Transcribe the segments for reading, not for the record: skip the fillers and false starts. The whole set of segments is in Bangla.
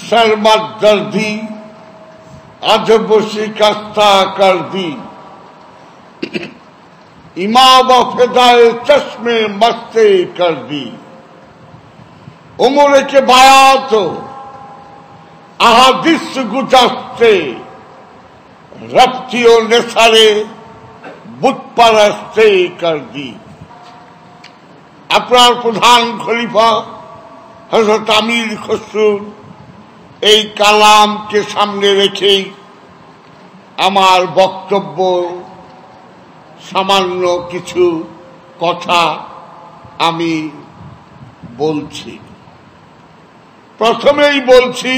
सरमत दर्दी अजब शिकस्ता कर दी इमाम फिदाए चश्मे मस्ते कर दी उम्र के बायात अहादिस गुजरते रफ्तियों ने सारे बुत परस्ते कर दी। अपनार प्रधान खलीफा हजरत आमिर खसरूर এই কালামকে সামনে রেখে আমার বক্তব্য সামান্য কিছু কথা আমি বলছি। প্রথমেই বলছি,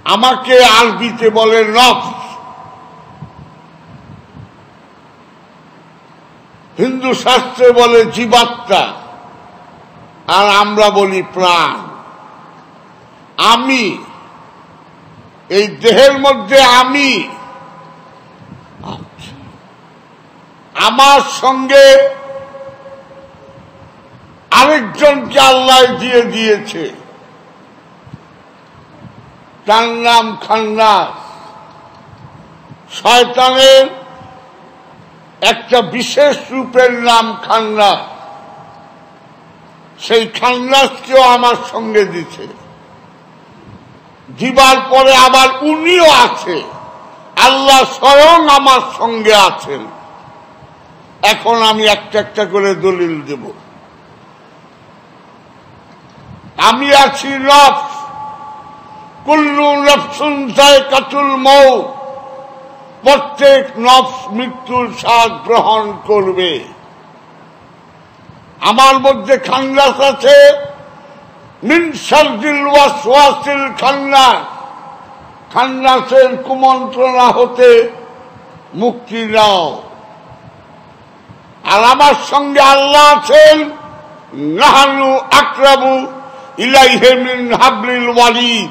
আমাকে আরবিতে বলে নফস, হিন্দু শাস্ত্রে বলে জীবাত্মা, আর আমরা বলি প্রাণ। আমি এই দেহের মধ্যে আমার সঙ্গে আরেকজনকে আল্লাহ দিয়ে দিয়েছে, তার নাম খান্নাস। শয়তানের একটা বিশেষ রূপের নাম খান্নাস। সেই খান্নাসকেও আমার সঙ্গে দিছে, দিবার পরে আবার উনিও আছে, আল্লাহ স্বয়ং আমার সঙ্গে আছেন। এখন আমি একটা একটা করে দলিল দেব। আমি আছি নফস, কুল্লু নফসুন যায়কাতুল মউত, প্রত্যেক নফস মৃত্যুর স্বাদ গ্রহণ করবে। আমার মধ্যে খান্নাস আছে, মিন শাররিল ওয়াসওয়াসিল খান্নাস, খান্নাসের কুমন্ত্রণা হতে মুক্তি দাও। আর আমার সঙ্গে আল্লাহ আছেন, নাহানু আকরাবু ইলাইহি মিন হাবলিল ওয়ারিদ,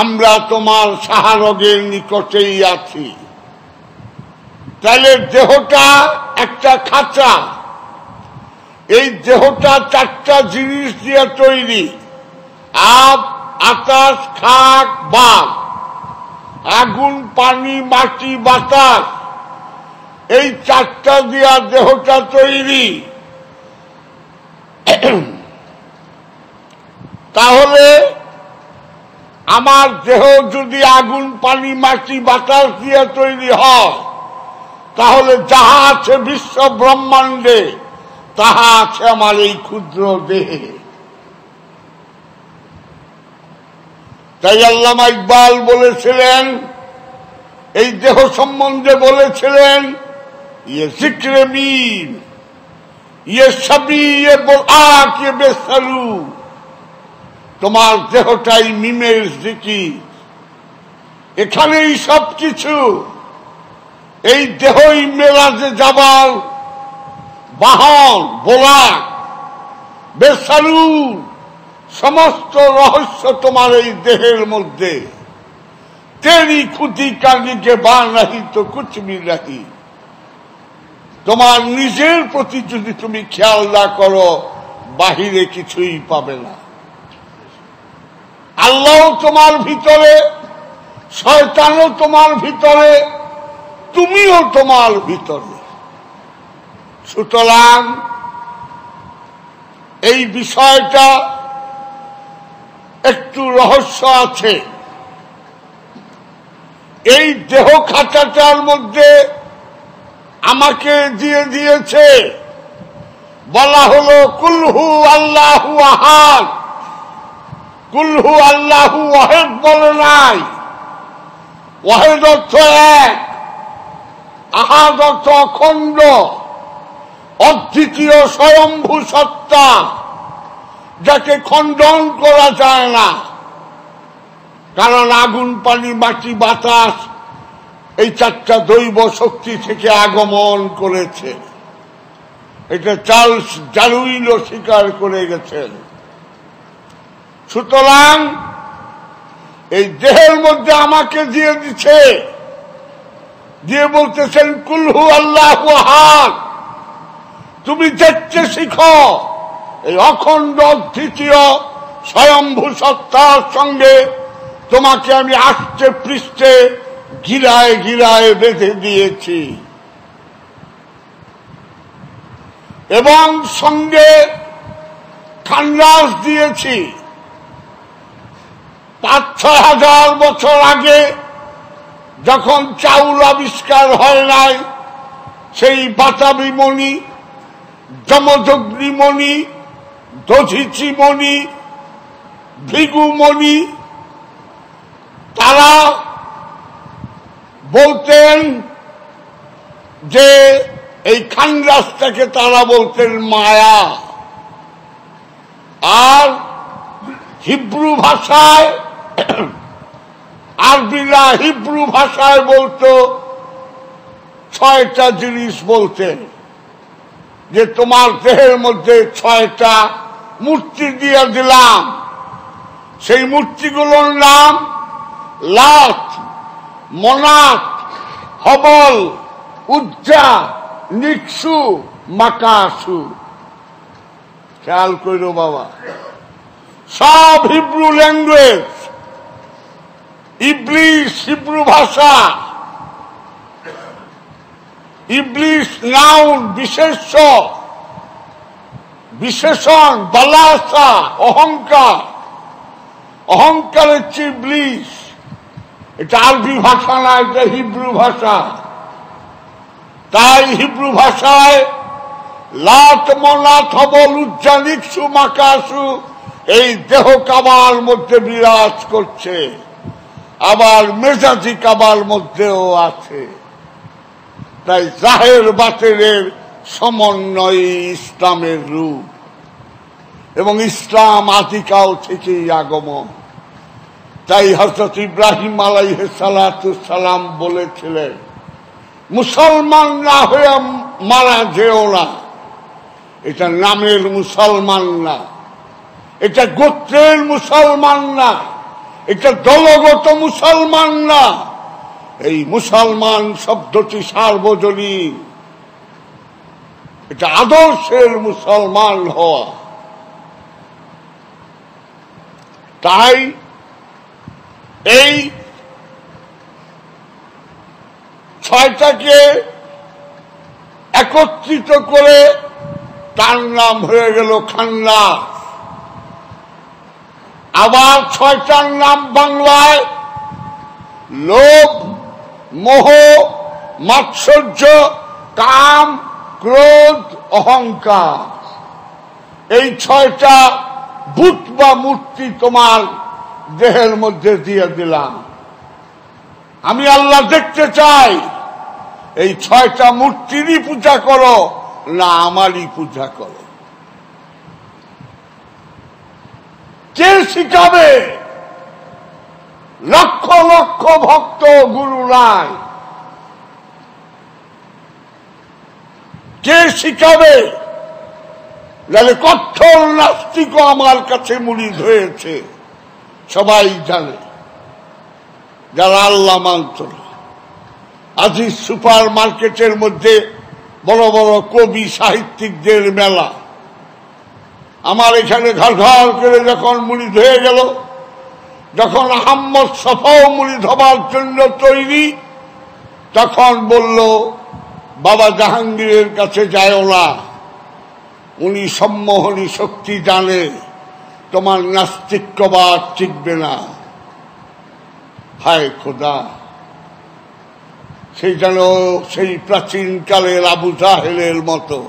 আমরা তোমার সাহারগের নিকটেই আছি। তাহলে দেহটা একটা খাঁচা, এই দেহটা চারটা জিনিস দিয়ে তৈরি, আব, আকাশ, খাক, বাক, আগুন, পানি, মাটি, বাতাস, এই চারটা দিয়া দেহটা তৈরি। তাহলে আমার দেহ যদি আগুন, পানি, মাটি, বাতাস দিয়ে তৈরি হয়, তাহলে যাহা আছে বিশ্ব ব্রহ্মাণ্ডে তাহা আছে আমার এই ক্ষুদ্র দেহে। তাই আল্লামা ইকবাল বলেছিলেন, এই দেহ সম্বন্ধে বলেছিলেন, ইয়ে জিক্রে মিম, ইয়ে সবই, ইয়ে বোরআক, ইয়ে বেসালু, তোমার দেহটাই মিমের জিকির, এখানেই সবকিছু। এই দেহই মেরাজে যাবার বাহন, বোরাক, বেসালু, সমস্ত রহস্য তোমার এই দেহের মধ্যে। তেরি খুদি কানিকে বা নাহি তো কুছ ভি নাহি, তোমার নিজের প্রতি যদি তুমি খেয়াল না করো, বাহিরে কিছুই পাবে না। আল্লাহ তোমার ভিতরে, শয়তানও তোমার ভিতরে, তুমিও তোমার ভিতরে। সুতরাং এই বিষয়টা একটু রহস্য আছে। এই দেহ খাঁচাটার মধ্যে আমাকে দিয়ে দিয়েছে, বলা হলো কুলহু আল্লাহু আহাদ। কুলহু আল্লাহু ওয়াহিদ বলে নাই, ওয়াহিদ অর্থ এক, আহাদ অর্থ অখণ্ড, অদ্বিতীয় স্বয়ম্ভু সত্তা, যাকে খণ্ডন করা যায় না। কারণ আগুন, পানি, মাটি, বাতাস এই চারটা দৈব শক্তি থেকে আগমন করেছে। এটা চার্লস ডারউইনও স্বীকার করে গেছেন। সুতরাং এই দেহের মধ্যে আমাকে দিয়ে দিচ্ছে, দিয়ে বলতেছেন কুলহু আল্লাহু আহাদ, তুমি দেখতে শিখো। এই অখণ্ড দ্বিতীয় স্বয়ম্ভু সত্তার সঙ্গে তোমাকে আমি আষ্টে পৃষ্ঠে গিরায় গিরায় বেঁধে দিয়েছি এবং সঙ্গে খান্ডাস দিয়েছি। ৫-৬ হাজার বছর আগে যখন চাউল আবিষ্কার হয় নাই, সেই বাতাবি মণি, যমযগ্নি মণি, দধিচি মণি, ভৃগুমণি, তারা বলতেন যে এই খান্ডাসটাকে তারা বলতেন মায়া। আর হিব্রু ভাষায়, আরবিরা হিব্রু ভাষায় বলতো 6টা জিনিস বলতেন, যে তোমার দেহের মধ্যে 6টা মূর্তি দিয়ে দিলাম। সেই মূর্তিগুলোর নাম লাত, মনাত, হবল, উজ্জা, নিকসু, মাকাসু। খেয়াল করো বাবা, সব হিব্রু ল্যাঙ্গুয়েজ, ইবলিস হিব্রু ভাষা, ইবলিস নাউন বিশেষ্য, বিশেষণ বালাসা, অহংকার, অহংকারের চেয়ে ইবলিস। এটা আরবি ভাষা না, এটা হিব্রু ভাষা। তাই হিব্রু ভাষায় লাত, মনাত, হবল, উজ্জা, নিকসু, মাকাসু এই দেহ কাবার মধ্যে বিরাজ করছে, আবার মেজাজি কাবার মধ্যেও আছে। তাই জাহের বাতেনের সমন্বয় ইসলামের রূপ, এবং ইসলাম আদিকাল থেকেই আগমন। তাই হযরত ইব্রাহিম আলাইহিস সালাম বলেছিলেন, মুসলমান না হয়ে মারা যেও না। এটা নামের মুসলমান না, এটা গোত্রের মুসলমান না, এটা দলগত মুসলমান না। এই মুসলমান শব্দটি সার্বজনীন, এটা আদর্শের মুসলমান হওয়া। তাই এই 6টাকে একত্রিত করে তার নাম হয়ে গেল খান্ডাস। আবার 6টার নাম বাংলায় লোভ, মোহ, মাৎসর্য, কাম, ক্রোধ, অহংকার। এই 6টা ভূত বা মূর্তি তোমার দেহের মধ্যে দিয়ে দিলাম। আমি আল্লাহ দেখতে চাই এই 6টা মূর্তিরই পূজা করো না আমারই পূজা করো। কে শিখাবে? লক্ষ লক্ষ ভক্ত, গুরু নাই। কে শিখাবে? যাহলে কঠোর নাস্তিকও আমার কাছে মুড়িদ হয়েছে, সবাই জানে, যারা আল্লাহ মানত না। আজি সুপার মার্কেটের মধ্যে বড় বড় কবি সাহিত্যিকদের মেলা। আমার এখানে ঘর ঘর করে যখন মুড়িদ হয়ে গেল, যখন আহম্মদ সফাও মুড়িদ হবার জন্য তৈরি, তখন বলল বাবা জাহাঙ্গীরের কাছে যায়ও না, উনি সম্মোহনী শক্তি জানে, তোমার নাস্তিক্যবাদ টিকবে না। হায় খোদা, সেই যেন সেই প্রাচীন কালের আবু জাহেলের মতো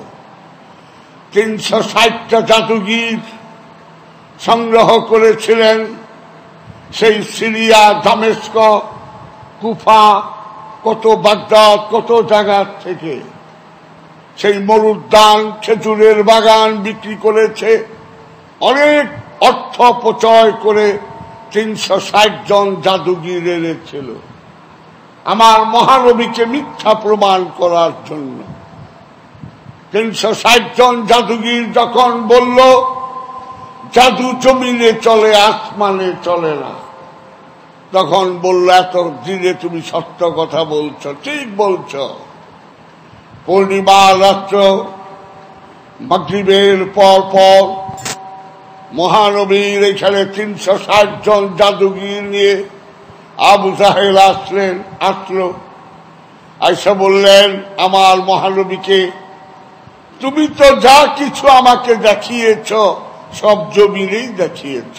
360টা জাদুগির সংগ্রহ করেছিলেন সেই সিরিয়া, দামেস্ক, কুফা, কত বাগদাদ, কত জায়গা থেকে। সেই মরুদ্যান, খেজুরের বাগান বিক্রি করেছে, অনেক অর্থ অপচয় করে 360 জন জাদুগির এনেছিল আমার মহানবীকে মিথ্যা প্রমাণ করার জন্য। 360 জন জাদুগির যখন বলল জাদু জমিনে চলে, আসমানে চলে না, তখন বলল এত দিনে তুমি সত্য কথা বলছো, ঠিক বলছো। পূর্ণিমার রাত্র মাগরিবের পর পর মহানবীর এখানে 360 জন জাদুগির নিয়ে আবু জাহেল আসলো, আয়েশা বললেন আমার মহানবীকে, তুমি তো যা কিছু আমাকে দেখিয়েছ সব জমিনেই দেখিয়েছ।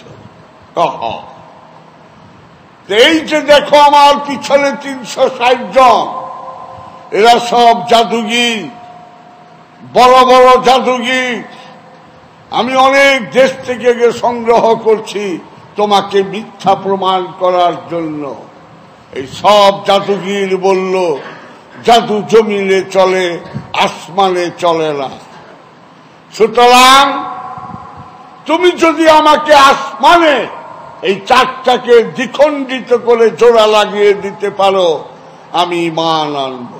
এই যে দেখো আমার পিছনে 360 জন, এরা সব জাদুগির, বড় বড় জাদুগির। আমি অনেক দেশ থেকে সংগ্রহ করছি তোমাকে মিথ্যা প্রমাণ করার জন্য। এই সব জাদুগির বলল, জাদু জমিনে চলে, আসমানে চলে না। সুতরাং তুমি যদি আমাকে আসমানে এই চারটাকে দ্বিখণ্ডিত করে জোড়া লাগিয়ে দিতে পারো, আমি ঈমান আনব।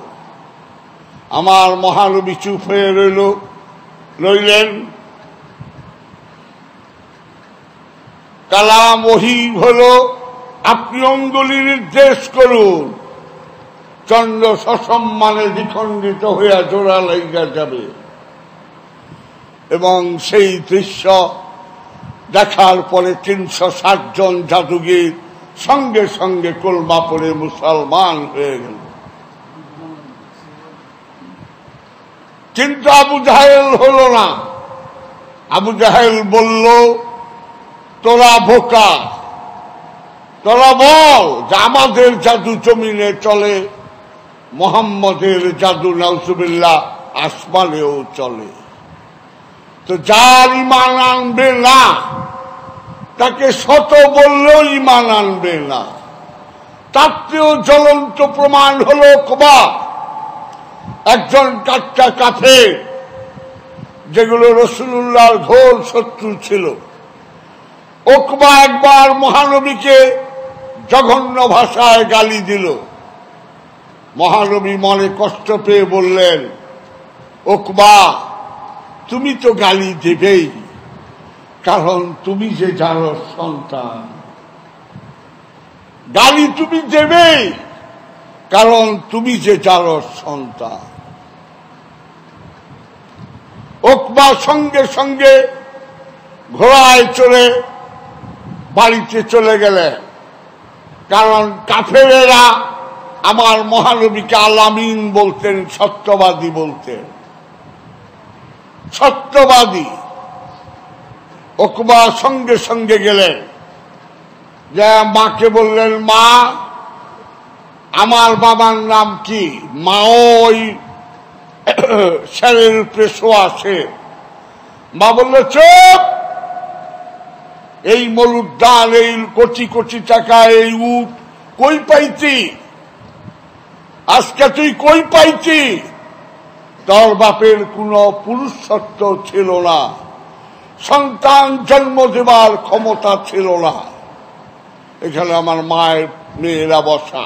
আমার মহানবী চুপ হয়ে রইলেন। কালাম ওহী হলো, আপনি অঙ্গুলি নির্দেশ করুন, চন্দ্র সসম্মানে দ্বিখণ্ডিত হইয়া জোড়া লাইগা যাবে। এবং সেই দৃশ্য দেখার পরে 360 জন জাদুগির সঙ্গে সঙ্গে কলমা পড়ে মুসলমান হয়ে গেল। কিন্তু আবু জাহেল হলো না। আবু জাহেল বলল, তোরা বোকা, তোরা বল যে আমাদের জাদু জমিনে চলে, মোহাম্মদের জাদু নাউজুবিল্লাহ আসমানেও চলে। তো যার ঈমান আনবে না তাকে শত বললেও ঈমান আনবে না। তার চেয়েও জ্বলন্ত প্রমাণ হলো উকবা, একজন কাচ্চা কাফের, যেগুলো রাসূলুল্লাহর ঘোর শত্রু ছিল। উকবা একবার মহানবীকে জঘন্য ভাষায় গালি দিল। মহানবী মনে কষ্ট পেয়ে বললেন, উকবা তুমি তো গালি দেবেই, কারণ তুমি যে যার সন্তান। গালি তুমি দেবেই, কারণ তুমি যে যার সন্তান। উকবা সঙ্গে সঙ্গে ঘোড়ায় চড়ে বাড়িতে চলে গেলেন, কারণ কাফেরেরা আমার মহানবীকে আলামিন বলতেন, সত্যবাদী বলতেন, সত্যবাদী। উকবা সঙ্গে সঙ্গে গেলেন, যে মাকে বললেন, মা আমার বাবার নাম কি? মাও ওই শেরের উপরে শোয়া সে। মা বলল, চুপ, এই মরুদ্যান, এই কোটি কোটি টাকা, এই উট কই পাইতি? আজকে তুই কই পাইতি? তোর বাপের কোন পুরুষত্ব ছিল না, সন্তান জন্ম দেবার ক্ষমতা ছিল না। এখানে আমার মায়ের মেয়েরা বসা,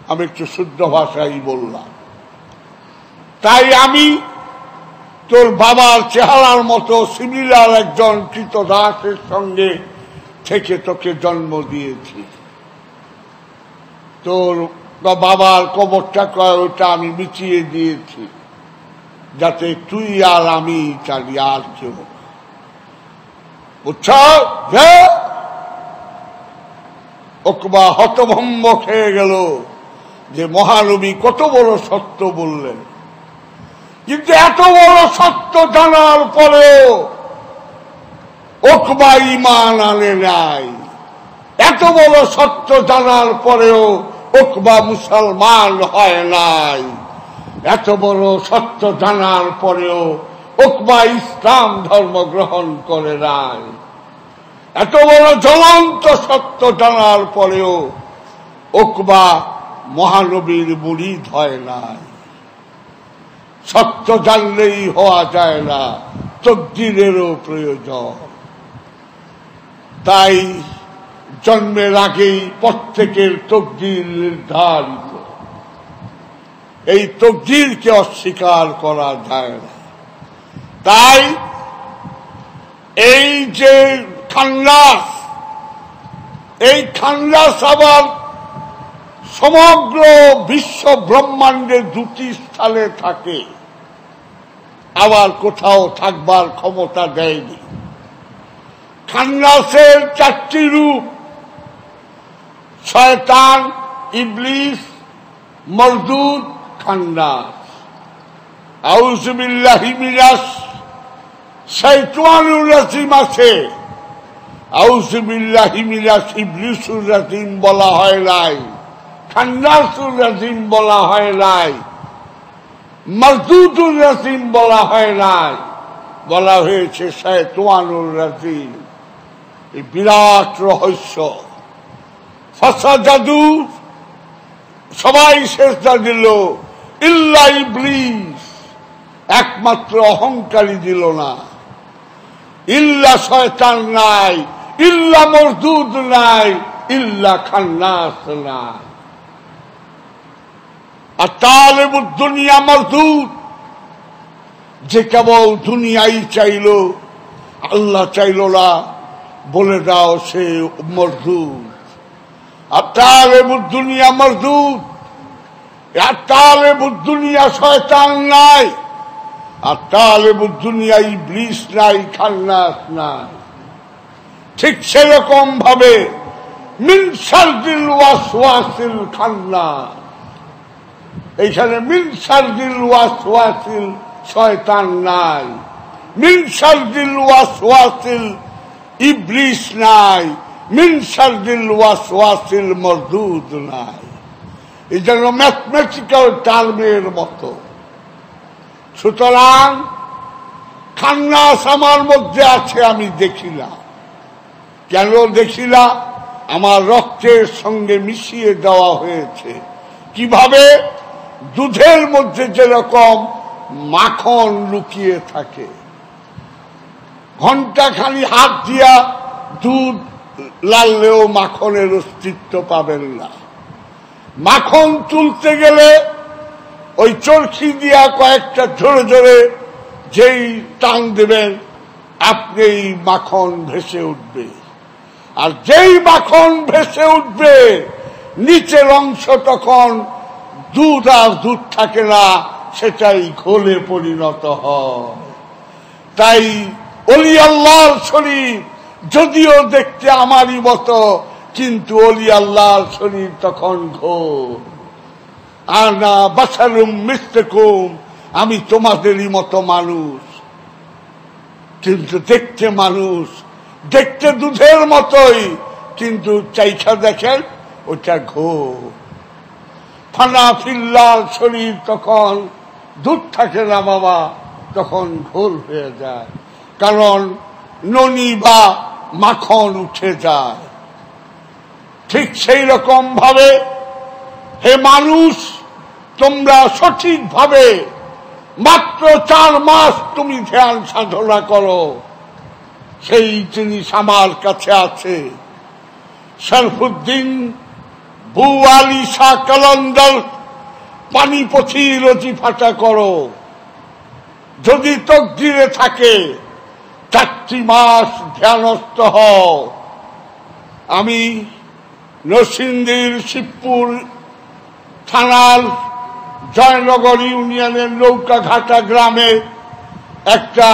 আমি একটু শুদ্ধ ভাষাই বললাম। তাই আমি তোর বাবার চেহারার মতো সিমিলার একজন কৃতদাসের সঙ্গে থেকে তোকে জন্ম দিয়েছি। তোর বাবার কবরটা কয় ওটা আমি মিটিয়ে দিয়েছি, যাতে তুই আর আমি চালি, আর কেউ। বুঝছ? উকবা হতভম্ব খেয়ে গেল যে মহানবী কত বড় সত্য বললেন। কিন্তু এত বড় সত্য জানার পরেও উকবা ঈমান আনে নাই। এত বড় সত্য জানার পরেও উকবা মুসলমান হয় নাই। এত বড় সত্য জানার পরেও উকবা ইসলাম ধর্ম গ্রহণ করে নাই। এত বড় জ্বলন্ত সত্য জানার পরেও উকবা মহানবীর মুরিদ হয় নাই। সত্য জানলেই হওয়া যায় না, তকদীরেরও প্রয়োজন। তাই জন্মের আগেই প্রত্যেকের তকদীর নির্ধারিত। এই তকদীরকে অস্বীকার করা যায় না। তাই এই যে খান্নাস, এই খান্নাস আবার সমগ্র বিশ্ব ব্রহ্মাণ্ডে দুটি স্থানে থাকে, আবার কোথাও থাকবার ক্ষমতা দেয়নি। খান্নাসের 4টি রূপ, শয়তান, ইবলিস, মরদুদ, খান্নাস। আউযু বিল্লাহি মিনাশ শাইতানির রাজিম আছে, আউযু বিল্লাহি মিনাশ ইবলিসুর রাজিম বলা হয় নাই, খান্নাসুর রাজিম বলা হয় নাই, মরদুদুর রাজিম বলা হয় নাই, বলা হয়েছে শাইতানুর রাজিম। এই বিরাট রহস্য। ফাসাজাদু, সবাই সেজদা দিল, ইল্লা ইবলিস, একমাত্র অহংকারী দিল না। ইল্লা শয়তান নাই, ইল্লা মরদুদ নাই, ইল্লা খান্নাস নাই। আর তালেবুদ দুনিয়া মরদুদ, যে কেবল দুনিয়াই চাইল, আল্লাহ চাইল না, বলে দাও সে মরদুদ। আর তালেবুদ দুনিয়া মরদুদ, আর তালেবুদ দুনিয়া শয়তান নাই, আর তালেবুদ দুনিয়া ইবলিস নাই, খান্নাস নাই। ঠিক সেরকম ভাবে মিন শাররিল ওয়াসওয়াসিল খান্নাস, এইখানে মিন শাররিল ওয়াসওয়াসিল শয়তান নাই, মিন শাররিল ওয়াসওয়াসিল ইবলিস নাই, মিন শাররিল ওয়াসওয়াসিল মরদুদ নাই। এই জন্য ম্যাথমেটিক্যাল টার্মের মতো। সুতরাং খান্নাস আমার মধ্যে আছে, আমি দেখি না। কেন দেখি না? আমার রক্তের সঙ্গে মিশিয়ে দেওয়া হয়েছে। কিভাবে? দুধের মধ্যে যেরকম মাখন লুকিয়ে থাকে, ঘন্টাখানি হাত দিয়া দুধ লাললেও মাখনের অস্তিত্ব পাবেন না। মাখন তুলতে গেলে ওই চরখি দিয়া কয়েকটা জোরে জোরে যেই টান দেবেন, আপনি মাখন ভেসে উঠবে। আর যেই মাখন ভেসে উঠবে, নিচের অংশ তখন দুধ আর দুধ থাকে না, সেটাই ঘোলে পরিণত হয়। তাই অলি আল্লাহর শরীর যদিও দেখতে আমারই মতো, কিন্তু অলি আল্লাহর শরীর তখন ঘোর। আনা বাশারুম মিসলুকুম, আমি তোমাদেরই মতো মানুষ, কিন্তু দেখতে মানুষ, দেখতে দুধের মতোই, কিন্তু চাইখা দেখেন ওটা ঘোর। ফানা ফিল্লার শরীর তখন দুধ থাকে না বাবা, তখন ঘোর হয়ে যায়, কারণ ননি বা মাখন উঠে যায়। ঠিক সেই রকম ভাবে হে মানুষ, তোমরা সঠিকভাবে মাত্র 4 মাস তুমি ধ্যান সাধনা করো, সেই জিনিস আমার কাছে আছে। শরফুদ্দিন বু আলী শাহ কলন্দর পানিপথি রচি ফাটা করো, যদি তকদিরে থাকে 4টি মাস ধ্যানস্থ হও। আমি নরসিংদীর শিবপুর থানার জয়নগর ইউনিয়নের নৌকাঘাটা গ্রামে একটা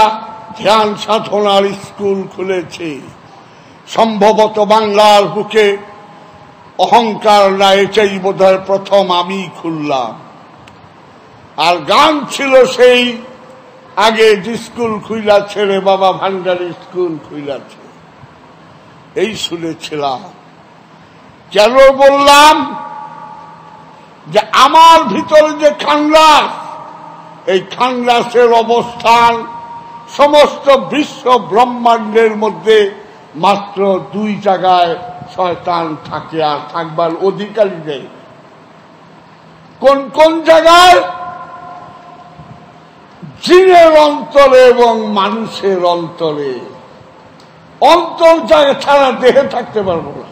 ধ্যান সাধনার স্কুল খুলেছি। সম্ভবত বাংলার বুকে অহংকার না, এটাই বোধহয় প্রথম আমি খুললাম। আর গান ছিল সেই আগে যে স্কুল খুইলা ছেড়ে বাবা ভান্ডারের স্কুল খুইলাছে, এই শুনেছিলাম। কেন বললাম? যে আমার ভিতরে যে খান্নাস, এই খান্নাসের অবস্থান সমস্ত বিশ্ব ব্রহ্মাণ্ডের মধ্যে মাত্র 2 জায়গায় শয়তান থাকে, আর থাকবার অধিকারী নেই। কোন কোন জায়গায়? জিনের অন্তরে এবং মানুষের অন্তরে। অন্তর জায়গা ছাড়া দেহে থাকতে পারবো না।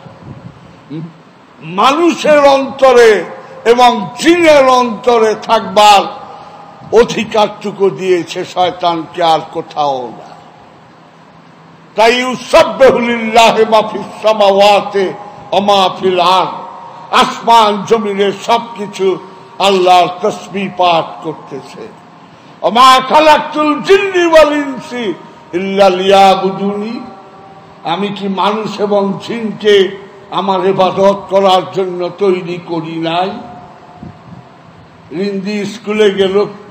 মানুষের অন্তরে এবং জিনের অন্তরে থাকবার অধিকারটুকু দিয়েছে শয়তানকে, আর কোথাও না। তাই ইউসাব্বিহু লিল্লাহি মা ফিস সামাওয়াতি ওয়া মা ফিল আরদ, আসমান জমিনের সবকিছু আল্লাহর তাসবিহ পাঠ করতেছে। ওয়া মা খালাকতুল জিন্নি ওয়াল ইনসি ইল্লা লিয়াবুদুনি, আমি কি মানুষ এবং জিনকে আমার ইবাদত করার জন্য তৈরি করি নাই? রিন্দি স্কুলে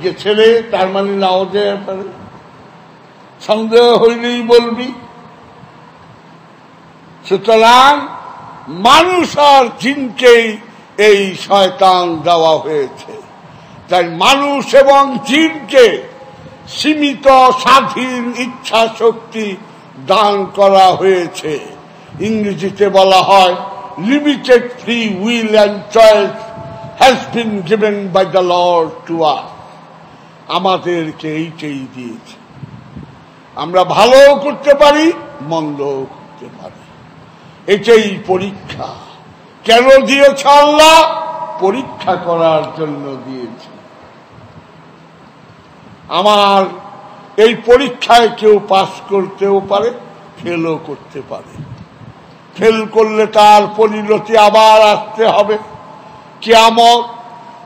গেছিলে, তার মানে নাও যেতে পারে, সন্দেহ হইলেই বলবি। সুতরাং মানুষ আর জিনকেই এই শয়তান দেওয়া হয়েছে। তাই মানুষ এবং জিনকে সীমিত স্বাধীন ইচ্ছা শক্তি দান করা হয়েছে। ইংরেজিতে বলা হয় limited free will and choice has been given by the Lord to us. আমাদেরকে এইটাই দিয়েছে, আমরা ভালোও করতে পারি, মন্দও করতে পারি। এটাই পরীক্ষা। কেন দিয়েছে আল্লাহ? পরীক্ষা করার জন্য দিয়েছে। আমার এই পরীক্ষায় কেউ পাস করতেও পারে, ফেলও করতে পারে। ফেল করলে তার পরিণতি আবার আসতে হবে কিয়ামত।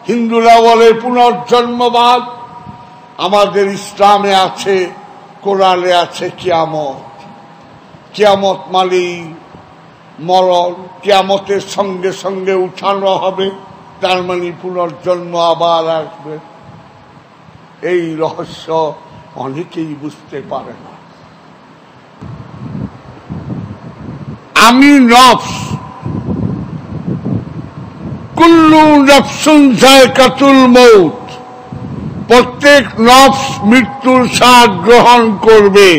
হিন্দুরা বলে পুনর্জন্মবাদ, আমাদের ইসলামে আছে, কোরআনে আছে কিয়ামত। কিয়ামত মানে মরণ, কিয়ামতের সঙ্গে সঙ্গে উঠানো হবে, তার মানে পুনর্জন্ম আবার আসবে। এই রহস্য অনেকেই বুঝতে পারে না। আমি নফস, কুল্লু নফসুন যায়কাতুল মউত, প্রত্যেক নফস মৃত্যুর স্বাদ গ্রহণ করবে।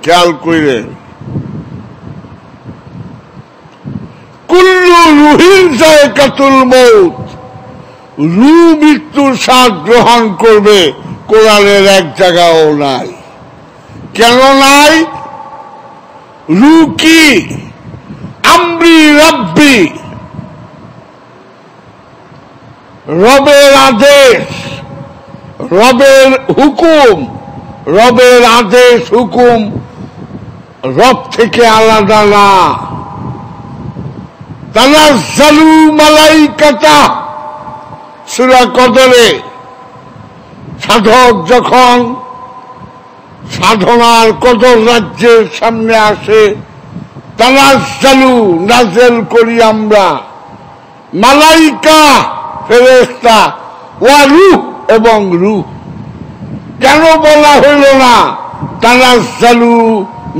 খেয়াল করেন, কুল্লু রুহিন যায়কাতুল মউত, রু মৃত্যুর স্বাদ গ্রহণ করবে। কোরআনের এক জায়গাও নাই। কেন নাই? রু কি? আমরি রব্বি, রবের আদেশ, রবের হুকুম। রবের আদেশ হুকুম রব থেকে আলাদা না। তানাজ্জালু মালাইকাতা, সূরা কদরে সাধক যখন সাধনার কদর রাজ্যের সামনে আসে, তানাজ্জালু নাজেল করি আমরা, মালাইকা ফেরেশতা, ওয়া রূহ এবং রূহ। কেন বলা হইল না তানাজ্জালু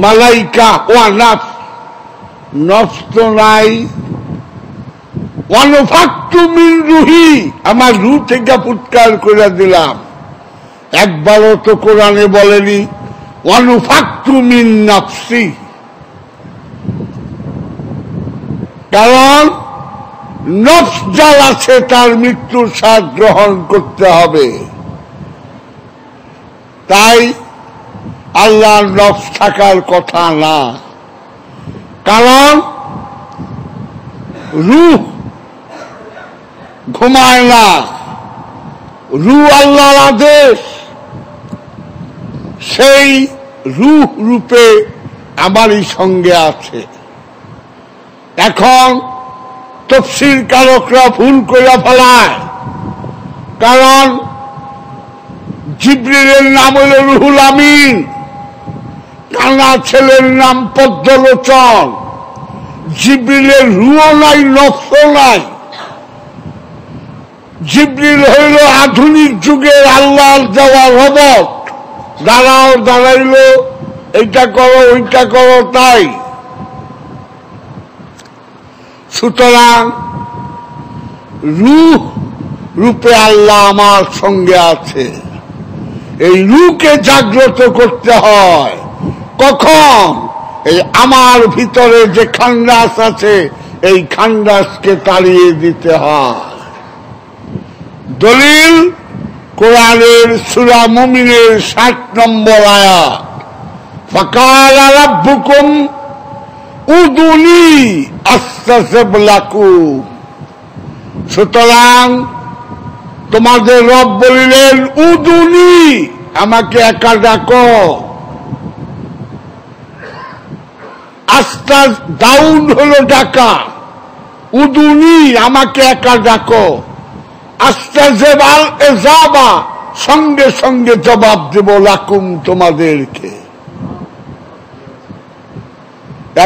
মালাইকা ওয়া নফস? নফস তো নাই। ওয়ানফাকতু মিন রুহি, আমার রূহ থেকে ফুৎকার করে দিলাম। একবারও তো কোরআনে বলেনি ওয়ানফাকতু মিন নফসি। কারণ নফস যার আছে তার মৃত্যুর স্বাদ গ্রহণ করতে হবে। তাই আল্লাহর নফস থাকার কথা না। কারণ রূহ ঘুমায় না, রূহ আল্লাহর আদেশ। সেই রূহ রূপে আমারই সঙ্গে আছে। এখন তাফসীর কারকরা ভুল করে ফেলায়, কারণ জিবরিলের নাম হল রুহুল আমিন, কানা ছেলের নাম পদ্মলোচন। জিবরিলের রুহও নাই, নফসও নাই। জিবরিল হইল আধুনিক যুগের আল্লাহর দেওয়া রবট। দাঁড়াও, দাঁড়াইল, এইটা করো ওইটা করো, তাই। সুতরাং রূহ রূপে আল্লাহ আমার সঙ্গে আছে। এই রূহকে জাগ্রত করতে হয় কখন? এই আমার ভিতরে যে খান্ডাস আছে, এই খান্ডাসকে তাড়িয়ে দিতে হয়। দলিল কোরআনের সূরা মুমিনের 60 নম্বর আয়াত, ফাকালা রাব্বুকুম উদুনি আস্তাজিব লাকুম। সুতরাং তোমাদের রব বলিলেন উদুনি, আমাকে একা ডাকো। আস্তাজ দাউন হলো ডাকা, উদুনি আমাকে একা ডাকো। আস্তাজিব আল ইজাবা সঙ্গে সঙ্গে জবাব দেব লাকুম, তোমাদেরকে।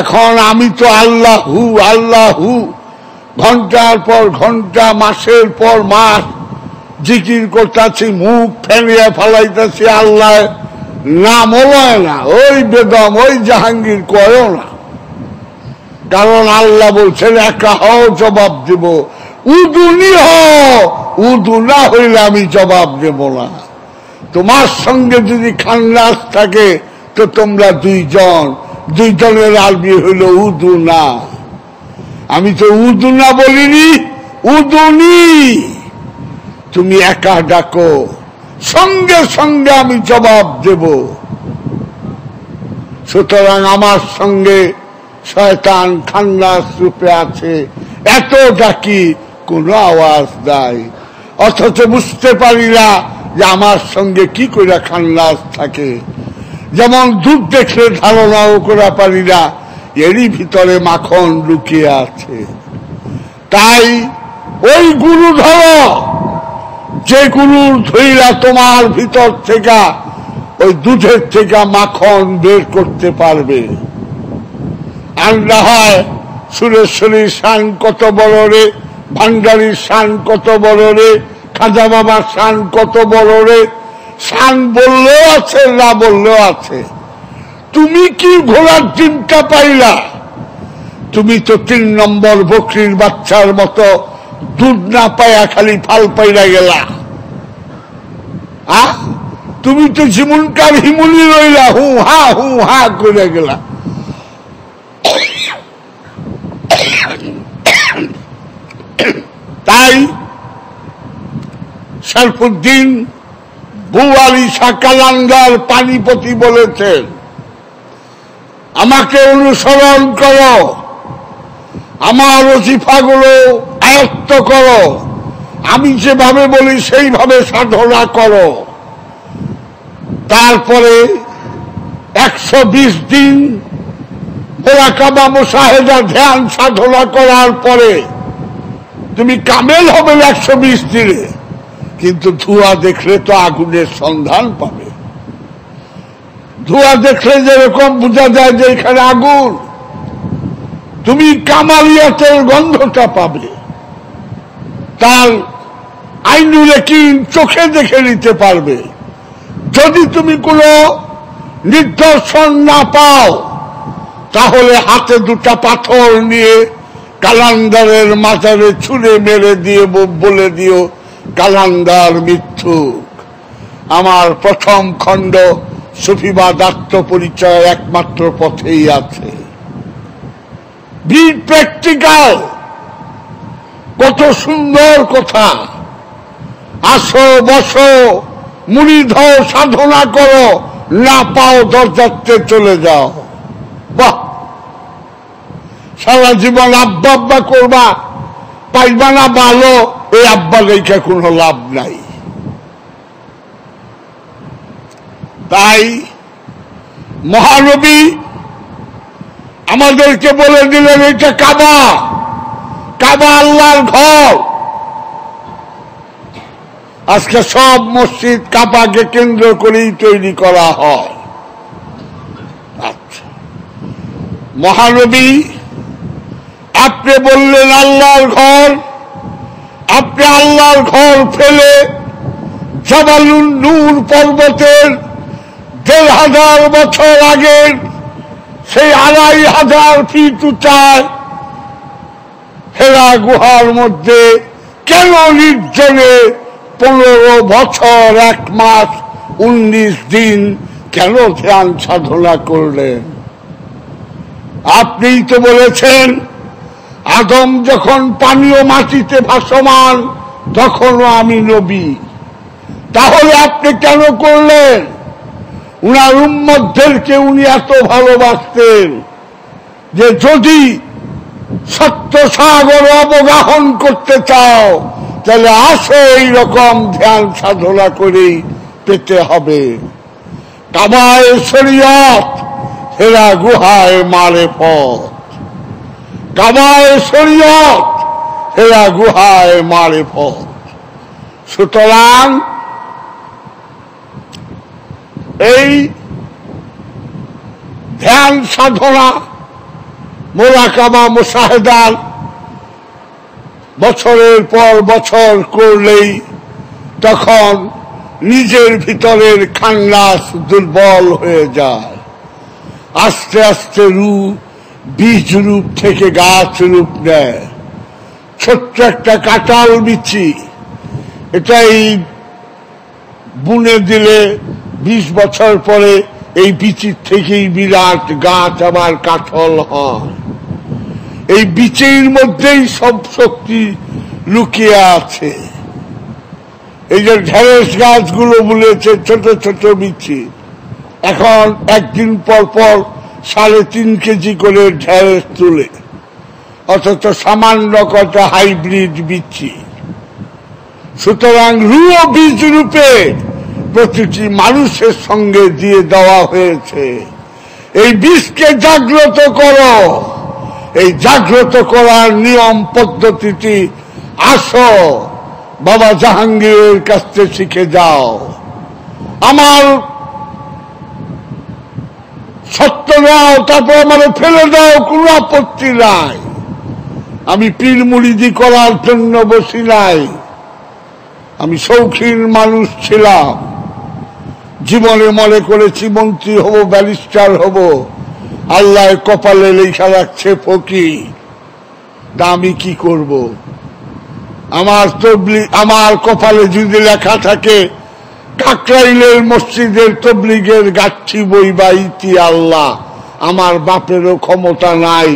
এখন আমি তো আল্লাহু আল্লাহু ঘন্টার পর ঘন্টা, মাসের পর মাস জিকির করতেছি, মুখ ফেলিয়ে ফেলাইতেছি, আল্লাহ নাম লয় না, ওই বেদম ওই জাহাঙ্গীর কয়ও না। কারণ আল্লাহ বলছেন একা হও, জবাব দেব। উদুনি হও, উদু না হইলে আমি জবাব দেব না। তোমার সঙ্গে যদি খান্নাস থাকে তো তোমরা দুইজন, দুইজনের আরবি হইল উদু না। আমি তো উদু না বলিনি, উদুনি। তুমি একা ডাকো, সঙ্গে সঙ্গে আমি জবাব দেব। সুতরাং আমার সঙ্গে শয়তান খান্নাস রূপে আছে, এত ডাকি কোনো আওয়াজ নাই, অথচ বুঝতে পারি না যে আমার সঙ্গে কি করে খান্নাস থাকে। যেমন দুধ দেখলে ধারণাও করা পারি না এরই ভিতরে মাখন লুকিয়ে আছে। তাই ওই গুরু ধরো, যে গুরুর ধইরা তোমার ভিতর থেকে ওই দুধের থেকে মাখন বের করতে পারবে। আর না হয় সুরেশ্বরীর শান কত বড় রে, ভান্ডারীর শান কত বড় রে, খাজা বাবার শান কত বড় রে, শান বললেও আছে, না বললেও আছে। তুমি কি ঘোড়ার ডিমটা পাইলা? তুমি তো 3 নম্বর বকরির বাচ্চার মতো দুধ না পাইয়া খালি ফাল পাইরা গেলা। তুমি তো জীবনকার হিমুলি রইলা, হু হা করে গেলা। তাই শরফুদ্দিন বুয়ালি শাকালাঙ্গার পানিপতি বলেছেন, আমাকে অনুসরণ করো, আমার ওজিফাগুলো আয়ত্ত করো, আমি যেভাবে বলি সেইভাবে সাধনা করো। তারপরে 120 দিন মোরাকাবা মুশাহেদা ধ্যান সাধনা করার পরে তুমি কামেল হবে 120 দিনে। কিন্তু ধোঁয়া দেখলে তো আগুনের সন্ধান পাবে। ধোঁয়া দেখলে যেরকম বোঝা যায় যে এখানে আগুন, তুমি কামালিয়াতের গন্ধটা পাবে, তার আইনুল ইয়াকিন চোখে দেখে নিতে পারবে। যদি তুমি কোনো নিদর্শন না পাও, তাহলে হাতে 2টা পাথর নিয়ে কালান্দারের মাজারে ছুঁড়ে মেরে দিয়ে বলে দিও, কালান্দার মিথ্যুক। আমার প্রথম খণ্ড সুফিবাদ আত্মপরিচয় একমাত্র পথেই আছে। বি প্র্যাকটিক্যাল, কত সুন্দর কথা। আসো বসো, মুড়ি ধও, সাধনা করো, না পাও দরজাতে চলে যাও। বাহ, সারা জীবন আব্বা আব্বা করবা, পাইবা না ভালো, এই আব্বা রেখে কোনো লাভ নাই। তাই মহানবী আমাদেরকে বলে দিলেন এটা কাবা, কাবা আল্লাহর ঘর। আজকে সব মসজিদ কাবাকে কেন্দ্র করেই তৈরি করা হয়। আচ্ছা, মহানবী আপনি বললেন আল্লাহর ঘর, আপনি আল্লাহর ঘর ফেলে জাবালুন নূর পর্বতের 1500 বছর আগের সেই 2500 ফিট উঁচায় হেরা গুহার মধ্যে কেন নির্জনে 15 বছর 1 মাস 19 দিন কেন ধ্যান সাধনা করলেন? আপনিই তো বলেছেন আদম যখন পানীয় মাটিতে ভাসমান তখনও আমি নবী। তাহলে আপনি কেন করলেন? উনার উম্মতদেরকে উনি এত ভালোবাসতেন যে যদি সত্য সাগর অবগাহন করতে চাও তাহলে আসো, এইরকম ধ্যান সাধনা করেই পেতে হবে। কাবায় শরীয়ত, হেরা গুহায় মারেফত। কাবায় শরীয়ত, হেরা গুহায় মারেফত। সুতরাং এই ধ্যান সাধনা মোরাকাবা মুশাহেদার বছরের পর বছর করলেই তখন নিজের ভিতরের খান্নাস দুর্বল হয়ে যায়। আস্তে আস্তে বীজ রূপ থেকে গাছ রূপ নেয়। ছোট্ট একটা কাঁঠাল বিচি, এটাই বুনে দিলে 20 বছর পরে এই বিচির থেকেই বিরাট গাছ আবার কাঁঠাল হয়। এই বীজের মধ্যেই সব শক্তি লুকিয়ে আছে। এই যে ঢেঁড়স গাছগুলো বলেছে ছোট ছোট বিচি, এখন একদিন পর পর 3.5 কেজি করে ঢেঁড়স তুলে, অথচ সামান্য কটা হাইব্রিড বিচি। সুতরাং রুও বীজ রূপে প্রতিটি মানুষের সঙ্গে দিয়ে দেওয়া হয়েছে। এই বীজকে জাগ্রত করো। এই জাগ্রত করার নিয়ম পদ্ধতিটি আসো বাবা জাহাঙ্গীরের কাছ থেকে শিখে যাও। আমার সত্য নাও, তারপর আমার ফেলে দাও, কোনো আপত্তি নাই। আমি পীর মুরিদি করার জন্য বসি নাই। আমি শৌখিন মানুষ ছিলাম। জীবনে মনে করেছি মন্ত্রী হব, ব্যারিস্টার হব। আল্লাহ কপালে লেখা রাখছে ফকির। তা আমি কি করব? আমার কপালে যদি লেখা থাকে কাকরাইলের মসজিদের তবলিগের গাচ্ছি বইবা ইতি আল্লাহ, আমার বাপেরও ক্ষমতা নাই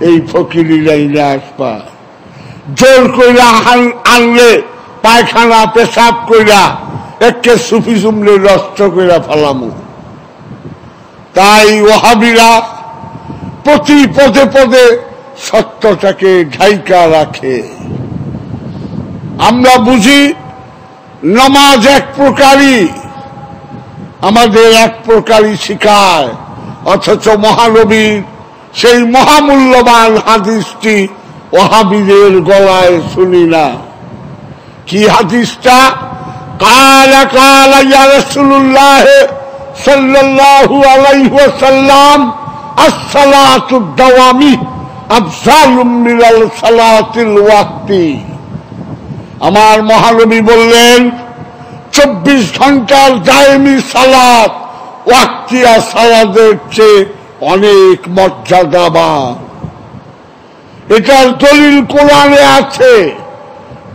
এই ফকিরি লাইনে আসবা। জোর কইরা আনলে পায়খানা পেশাব কইরা একে সুফি জুমলে নষ্ট কইরা ফেলামু। তাই ওহাবিরা প্রতি পদে পদে সত্যটাকে ঢাইকা রাখে। আমরা বুঝি নামাজ এক প্রকারই, আমাদের এক প্রকারই শিখায়, অথচ মহানবীর সেই মহামূল্যবান হাদিসটি ওহাবিদের গলায় শুনি না। কি হাদিসটা? কালা কালা ইয়া রাসূলুল্লাহ সাল্লাল্লাহু আলাইহি ওয়াসাল্লাম আসসালাতুদ দাওয়ামি আফজালুম মিনাল সালাতিল ওয়াক্তি। আমার মহানবী বললেন 24 ঘন্টার দায়েমি সালাত ওয়াক্তিয়া সালাতের চেয়ে অনেক মর্যাদাবান। এটার দলিল কোরআনে আছে।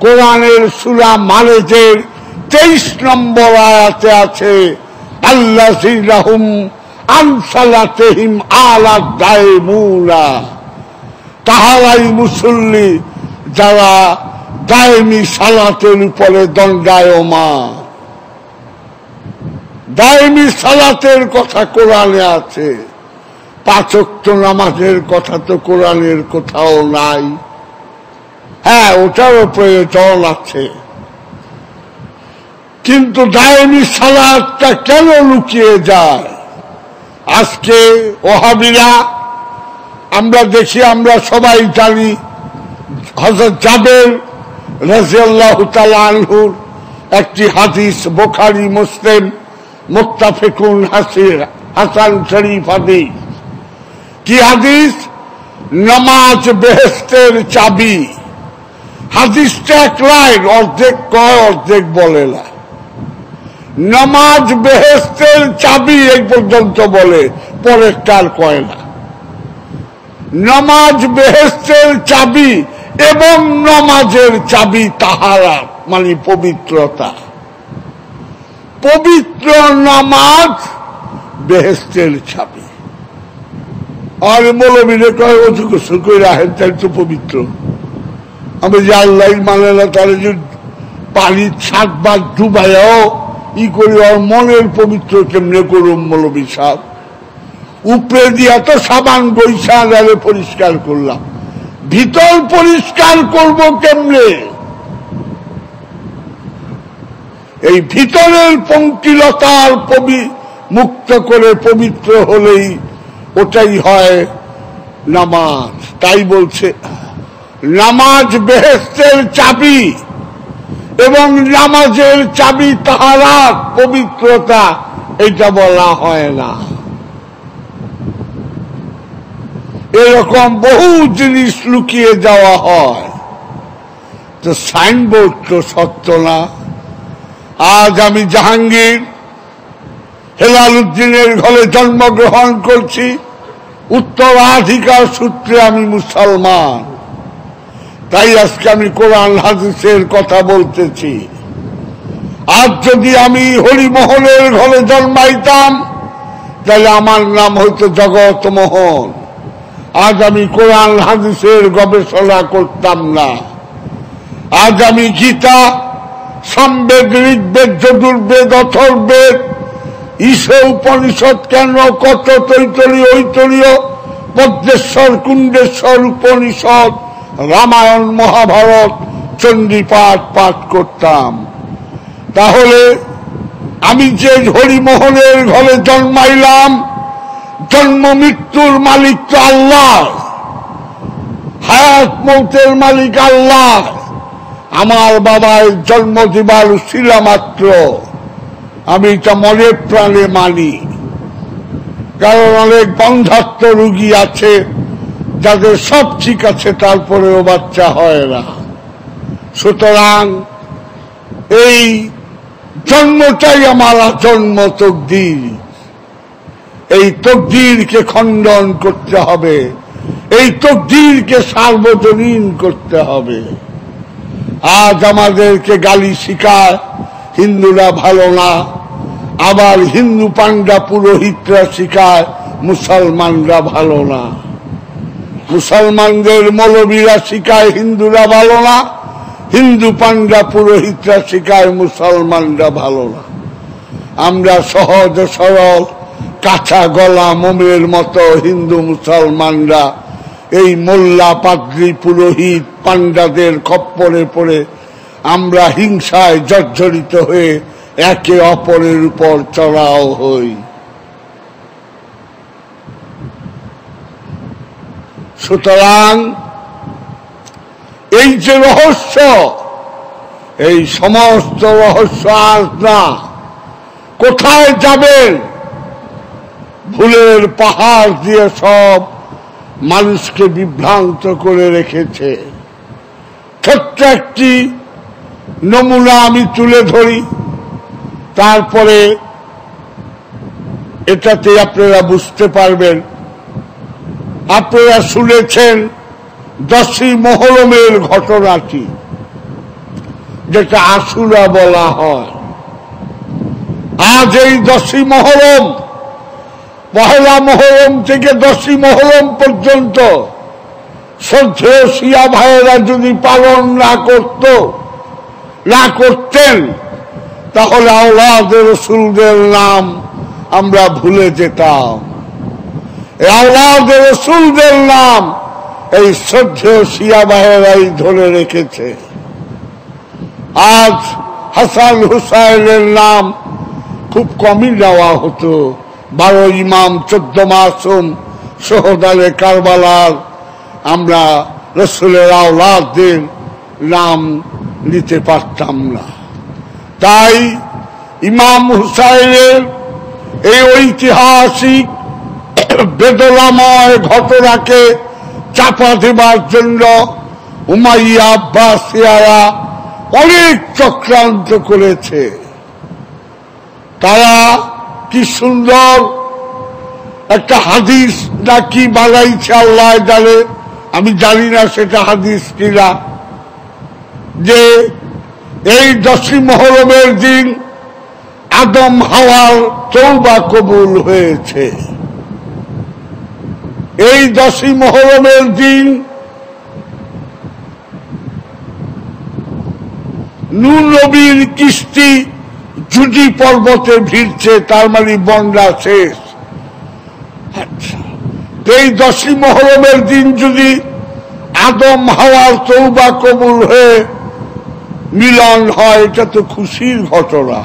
কোরআনের সূরা মারেজের 23 নম্বর আয়াতে আছে, আল্লাযীনা হুম আন সালাতিহিম আলা দায়মুনা। তাহারাই মুসল্লি যারা দায়েমি সালাতের উপরে দণ্ডায়মান। দায়েমি সালাতের কথা কোরআনে আছে, 5 ওয়াক্ত নামাজের কথা তো কোরআনের কোথাও নাই। হ্যাঁ, ওটারও প্রয়োজন আছে, কিন্তু দায়েমি সালাতটা কেন লুকিয়ে যায়? আজকে ওহাবিরা আমরা দেখি, আমরা সবাই জানি, হযরত জাবের রাদিয়াল্লাহু তাআলা আনহুর একটি হাদিস, বুখারী মুসলিম মুত্তাফিকুন হাসান শরীফ হাদিস। কি হাদিস? নামাজ বেহেশতের চাবি। হাদিসটা এক লাইন, অর্ধেক কয় অর্ধেক বলে না। নামাজ বেহেশতের চাবি এই পর্যন্ত বলে, পরেরটা আর কয় না। নামাজ বেহেশতের চাবি এবং নামাজের চাবি তাহারা, মানে পবিত্রতা। পবিত্র নামাজ বেহেশতের চাবি। আর মৌলবীরে কয় অজু গোসল করে রাখেন, তাই তো পবিত্র। আমি যে আল্লাহ মানে না, তাহলে যে পানি 7 বার ডুবাইও ই করি, ওর মনের পবিত্র কেমনে করুম মৌলবী সাহেব? উপরে দিয়া তো সাবান বৈশা গেলে পরিষ্কার করলাম, ভিতর পরিষ্কার করব কেমনে? এই ভিতরের পঙ্কিলতার মুক্ত করে পবিত্র হলেই ওটাই হয় নামাজ। তাই বলছে নামাজ বেহেশতের চাবি এবং নামাজের চাবি তাহারা পবিত্রতা এটা বলা হয় না। এরকম বহু জিনিস লুকিয়ে যাওয়া হয়। তো সাইনবোর্ড তো সত্য না। আজ আমি জাহাঙ্গীর হেলাল উদ্দিনের ঘরে জন্মগ্রহণ করছি, উত্তরাধিকার সূত্রে আমি মুসলমান, তাই আজকে আমি কোরআন হাদিসের কথা বলতেছি। আজ যদি আমি হরিমোহনের ঘরে জন্মাইতাম তাহলে আমার নাম হয়তো জগৎ মোহন। আজ আমি কোরআন হাদিসের গবেষণা করতাম না। আজ আমি গীতা, সামবেদ, ঋগ্বেদ, যজুর্বেদ, অথর্বেদ, ঈশা উপনিষদ, কেন কত তৈতরীয়, ঐতরীয়, পদ্মেশ্বর, কুণ্ডেশ্বর উপনিষদ, রামায়ণ, মহাভারত, চণ্ডীপাঠ পাঠ করতাম। তাহলে আমি যে হরিমোহনের ঘরে জন্মাইলাম, জন্ম মৃত্যুর মালিক তো আল্লাহ, হায়াত মৌতের মালিক আল্লাহ। আমার বাবার জন্ম দিবার উসিলা মাত্র, আমি এটা মনে প্রাণে মানি। কারণ অনেক বন্ধাত্ম রোগী আছে যাদের সব ঠিক আছে, তারপরেও বাচ্চা হয় না। সুতরাং এই জন্মটাই আমার জন্ম তকদির। এই তকদিরকে খণ্ডন করতে হবে, এই তকদিরকে সার্বজনীন করতে হবে। আজ আমাদেরকে গালি শিখায় হিন্দুরা ভালো না, আবার হিন্দু পান্ডা পুরোহিতরা শিখায় মুসলমানরা ভালো না। মুসলমানদের মৌলবীরা শিখায় হিন্দুরা ভালো না, হিন্দু পান্ডা পুরোহিতরা শিখায় মুসলমানরা ভালো না। আমরা সহজ সরল কাঁচা গলা মোমের মতো হিন্দু মুসলমানরা এই মোল্লা, পাদ্রী, পুরোহিত, পান্ডাদের খপ্পরে পড়ে আমরা হিংসায় জর্জরিত হয়ে একে অপরের উপর চড়াও হই। সুতরাং এই যে রহস্য, এই সমস্ত রহস্য আজ না, কোথায় যাবেন? ভুলের পাহাড় দিয়ে সব মানুষকে বিভ্রান্ত করে রেখেছে। ছোট্ট একটি নমুনা আমি তুলে ধরি, তারপরে এটাতে আপনারা বুঝতে পারবেন। আপনারা শুনেছেন 10ই মুহররমের ঘটনাটি, যেটা আশুরা বলা হয়। আজ এই 10ই মুহররম, পহেলা মুহররম থেকে 10ই মুহররম পর্যন্ত শ্রদ্ধেয় শিয়া ভাইয়েরা যদি পালন না করতেন তাহলে আওলাদে রসুলদের নাম আমরা ভুলে যেতাম। আওলাদে রসুলদের নাম এই শ্রদ্ধেয় শিয়া ভাইয়েরাই ধরে রেখেছে। আজ হাসান হুসাইনের নাম খুব কমই নেওয়া হতো। 12 ইমাম, 14 মাসুম, শহদায়ে কারবালার আমরা রসুলের আওলাদদের নাম নিতে পারতাম না। তাই ইমাম হুসাইনের এই ঐতিহাসিক বেদনাময় ঘটনাকে চাপা দেবার জন্য উমাইয়া আব্বাসিয়ারা অনেক চক্রান্ত করেছে। তারা কি সুন্দর একটা হাদিস নাকি বানাইছে, আল্লাহ জানে, আমি জানি না সেটা হাদিস কিনা, যে এই 10ই মুহররমের দিন আদম হাওয়ার তওবা কবুল হয়েছে। এই 10ই মুহররমের দিন নূহ নবীর কিস্তি জুজি পর্বতে ভিড়ছে, তার মানে বন্যা শেষ। আচ্ছা, এই 10ই মুহররমের দিন যদি আদম হাওয়ার তওবা কবুল হয়ে মিলন হয়, এটা তো খুশির ঘটনা।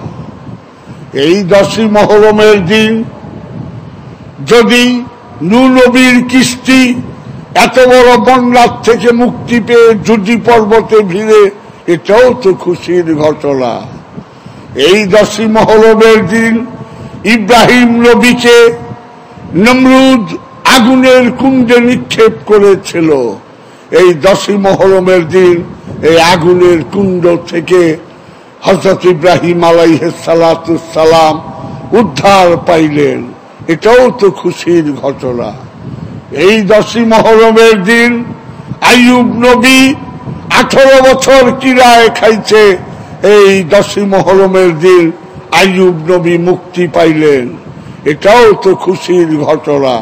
এই 10ই মুহররমের দিন যদি নূহ নবীর কিস্তি এত বড় বন্যার থেকে মুক্তি পেয়ে জুজি পর্বতে ভিড়ে, এটাও তো খুশির ঘটনা। এই 10ই মুহররমের দিন ইব্রাহিম নবীকে নমরুদ আগুনের কুণ্ডে নিক্ষেপ করেছিল, এই 10ই মুহররমের দিন এই আগুনের কুণ্ড থেকে হযরত ইব্রাহিম আলাইহিস সালাতুস সালাম উদ্ধার পাইলেন। এটাও তো খুশির ঘটনা। এই 10ই মুহররমের দিন আইয়ুব নবী 18 বছর কিরায় খাইছে, এই 10ই মুহররমের দিন আইয়ুব নবী মুক্তি পাইলেন। এটাও তো খুশির ঘটনা।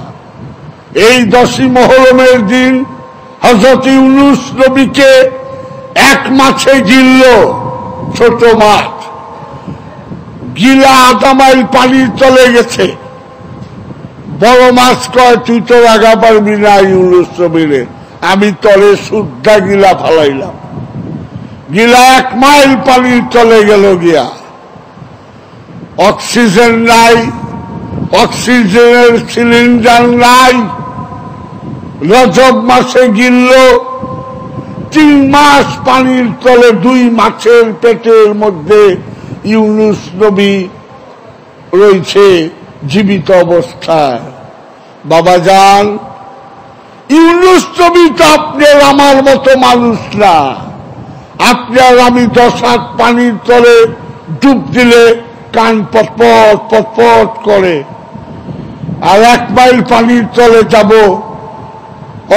এই 10ই মুহররমের দিন হযরত ইউনূস নবীকে এক মাছে গিলল, ছোট মাছ গিলা আধা মাইল পানির তলে গেছে। বড় মাছ কয় তুই তো আগা পারবি না ইউনূস নবীরে, আমি তলে শুদ্ধা গিলা ফালাইলাম। গিলা 1 মাইল পানির তলে গেল গিয়া। অক্সিজেন নাই, অক্সিজেনের সিলিন্ডার নাই। রজব মাসে গিলল, 3 মাস পানির তলে 2 মাছের পেটের মধ্যে ইউনূস নবী রয়েছে জীবিত অবস্থায়। বাবাজান, ইউনূস নবী তো আপনার আমার মতো মানুষ না। আপনার আমি 10 হাত পানির তলে ডুব দিলে কান পটপট পটপট করে, আর 1 মাইল পানির তলে যাব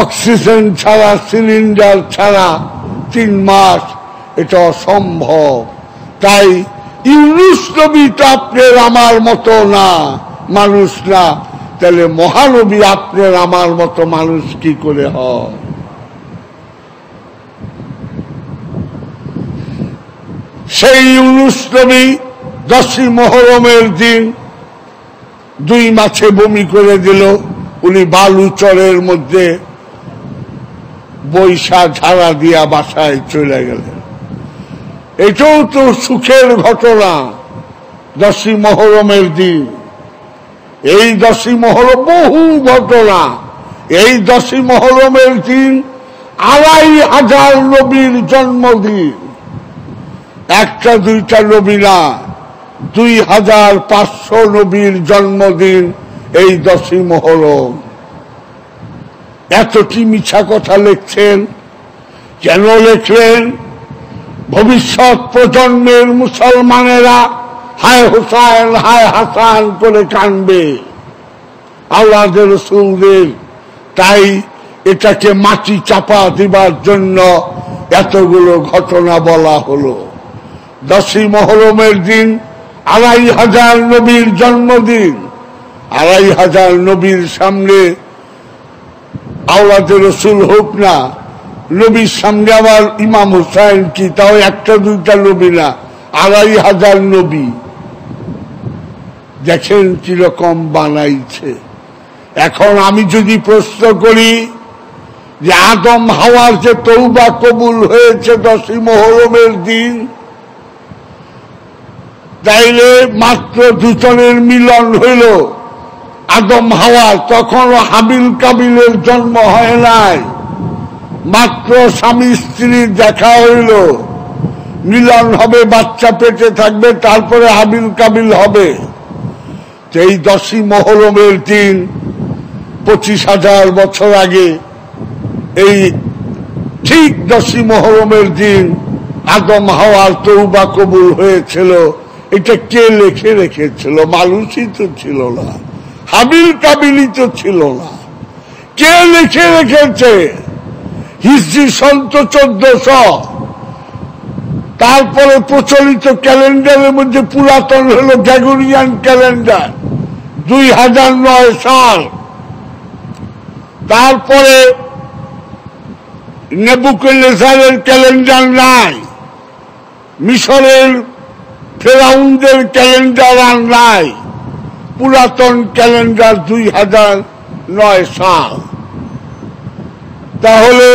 অক্সিজেন ছাড়া, সিলিন্ডার ছাড়া 3 মাস, এটা অসম্ভব। তাই ইউনূস নবী তো আপনার আমার মতো না, মানুষ না। তাহলে মহানবী আপনার আমার মতো মানুষ কি করে হয়? সেই ইউনূস নবী 10ই মুহররমের দিন 2 মাছে বমি করে দিল। উনি বালুচরের মধ্যে বৈশা ঝাড়া দিয়া বাসায় চলে গেলেন। এটাও তো সুখের ঘটনা। 10ই মুহররমের দিন, এই 10ই মুহররম বহু ঘটনা। এই 10ই মুহররমের দিন 2500 নবীর জন্মদিন। একটা দুইটা নবী না, 2500 নবীর জন্মদিন এই 10ই মুহররম। এতটি মিছা কথা লিখছেন কেন লিখলেন? ভবিষ্যৎ প্রজন্মের মুসলমানেরা হায় হুসাইন হায় হাসান করে কানবে আওলাদের রাসূলদের। তাই এটাকে মাটি চাপা দিবার জন্য এতগুলো ঘটনা বলা হলো। 10ই মুহররমের দিন 2500 নবীর জন্মদিন। 2500 নবীর সামনে আওলাদের রাসূল হোক না, নবীর সামনে আবার ইমাম হুসাইন কি, তাও একটা দুইটা নবী না, 2500 নবী। দেখেন কিরকম বানাইছে। এখন আমি যদি প্রশ্ন করি যে আদম হাওয়ার যে তওবা কবুল হয়েছে 10ই মুহররমের দিন, তাইলে মাত্র 2 জনের মিলন হইল আদম হাওয়া, তখনও হাবিল কাবিলের জন্ম হয় নাই। মাত্র স্বামী স্ত্রীর দেখা হইল, মিলন হবে, বাচ্চা পেটে থাকবে, তারপরে হাবিল কাবিল হবে। এই 10ই মুহররমের দিন 25,000 বছর আগে, এই ঠিক 10ই মুহররমের দিন আদম হাওয়ার তওবা কবুল হয়েছিল। এটা কে লিখে রেখেছিল? মানুষই তো ছিল না, হাবিল কাবিলই তো ছিল না। কে লিখে রেখেছে? হিজরি সন 1400। তারপরে প্রচলিত ক্যালেন্ডারের মধ্যে পুরাতন হলো গ্রেগরিয়ান ক্যালেন্ডার, 2009 সাল। তারপরে নেবুকদনেজারের ক্যালেন্ডার নাই, মিশরের ফেরাউনদের ক্যালেন্ডার আর নাই। পুরাতন ক্যালেন্ডার 2009 সাল। তাহলে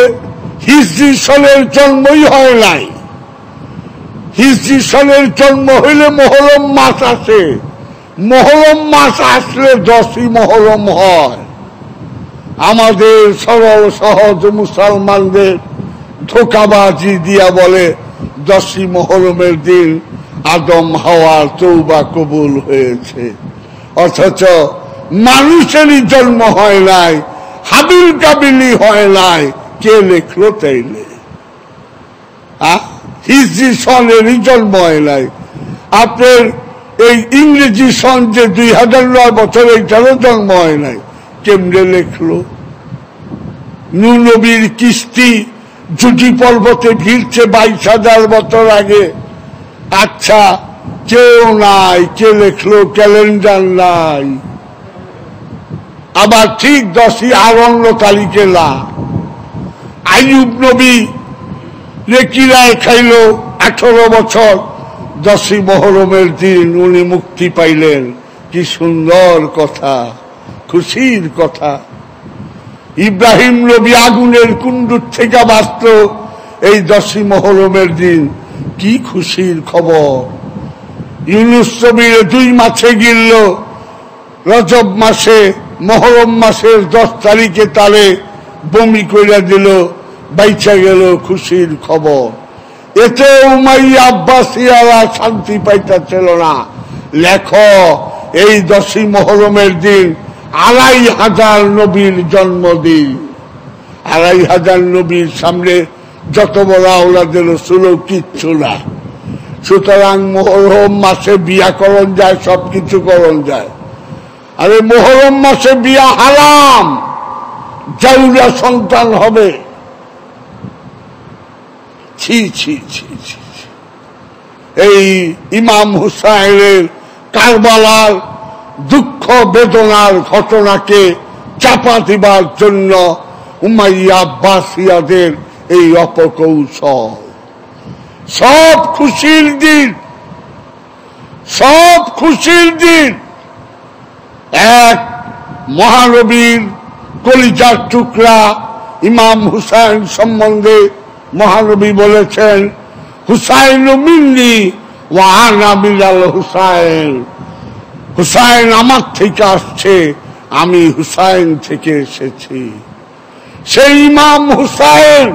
হিজরি সনের জন্মই হয় নাই। হিজরি সনের জন্ম হইলে মুহররম মাস আসে, মুহররম মাস আসলে 10ই মুহররম হয়। আমাদের সরল সহজ মুসলমানদের ধোঁকাবাজি দিয়া বলে 10ই মুহররমের দিন আদম হাওয়ার তওবা কবুল হয়েছে। অথচ মানুষেরই জন্ম হয় নাই, হাবিল কাবিলই হয় নাই, কে লেখলো তাইলে? হিজরি সনেরই জন্ম হয় নাই। আপনার এই ইংরেজি সন যে 2009 বছর, এইটারও জন্ম হয় নাই, কেমনে লেখলো? নূহ নবীর কিস্তি জুটি পর্বতে ভিড়ছে 22,000 বছর আগে। আচ্ছা, কেউ নাই, কে লেখলো? ক্যালেন্ডার নাই। আবার ঠিক 10ই আরণ্য তারিখে না। আইয়ুব নবী রেকিরায় খাইল 18 বছর, 10ই মহরমের দিন উনি মুক্তি পাইলেন। কি সুন্দর কথা, খুশির কথা। ইব্রাহিম নবী আগুনের কুণ্ডুর থেকে বাঁচত এই 10ই মহরমের দিন, কি খুশির খবর। ইউনুস নবীর 2 মাছে গিলল রজব মাসে, মহরম মাসের 10 তারিখে তারে বমি কইরা দিল, বাইচা গেল, খুশির খবর। এতে উমাইয়া আব্বাসিয়ারা শান্তি পাইতেছিল না। লেখো, এই 10ই মহরমের দিন 2,500 নবীর জন্মদিন। 2,500 নবীর সামনে যত বড় আওলাদে রাসূল কিচ্ছু না। সুতরাং মহরম মাসে বিয়া করণ যায়, সবকিছু করণ যায়। আরে মহরম মাসে বিয়া হারাম, জাউরা সন্তান হবে। ছি ছি ছি ছি। এই ইমাম হুসাইনের কারবালার দুঃখ বেদনার ঘটনাকে চাপা দিবার জন্য উমাইয়া আব্বাসিয়াদের এই অপকৌশল। সব খুশির দিন, সব খুশির দিন। এক মহানবীর কলিজার টুকরা ইমাম হুসাইন সম্বন্ধে মহানবী বলেছেন, হুসাইন মিন্নি ওয়া আনা মিনাল হুসাইন। হুসাইন আমার থেকে আসছে, আমি হুসাইন থেকে এসেছি। সেই ইমাম হুসাইন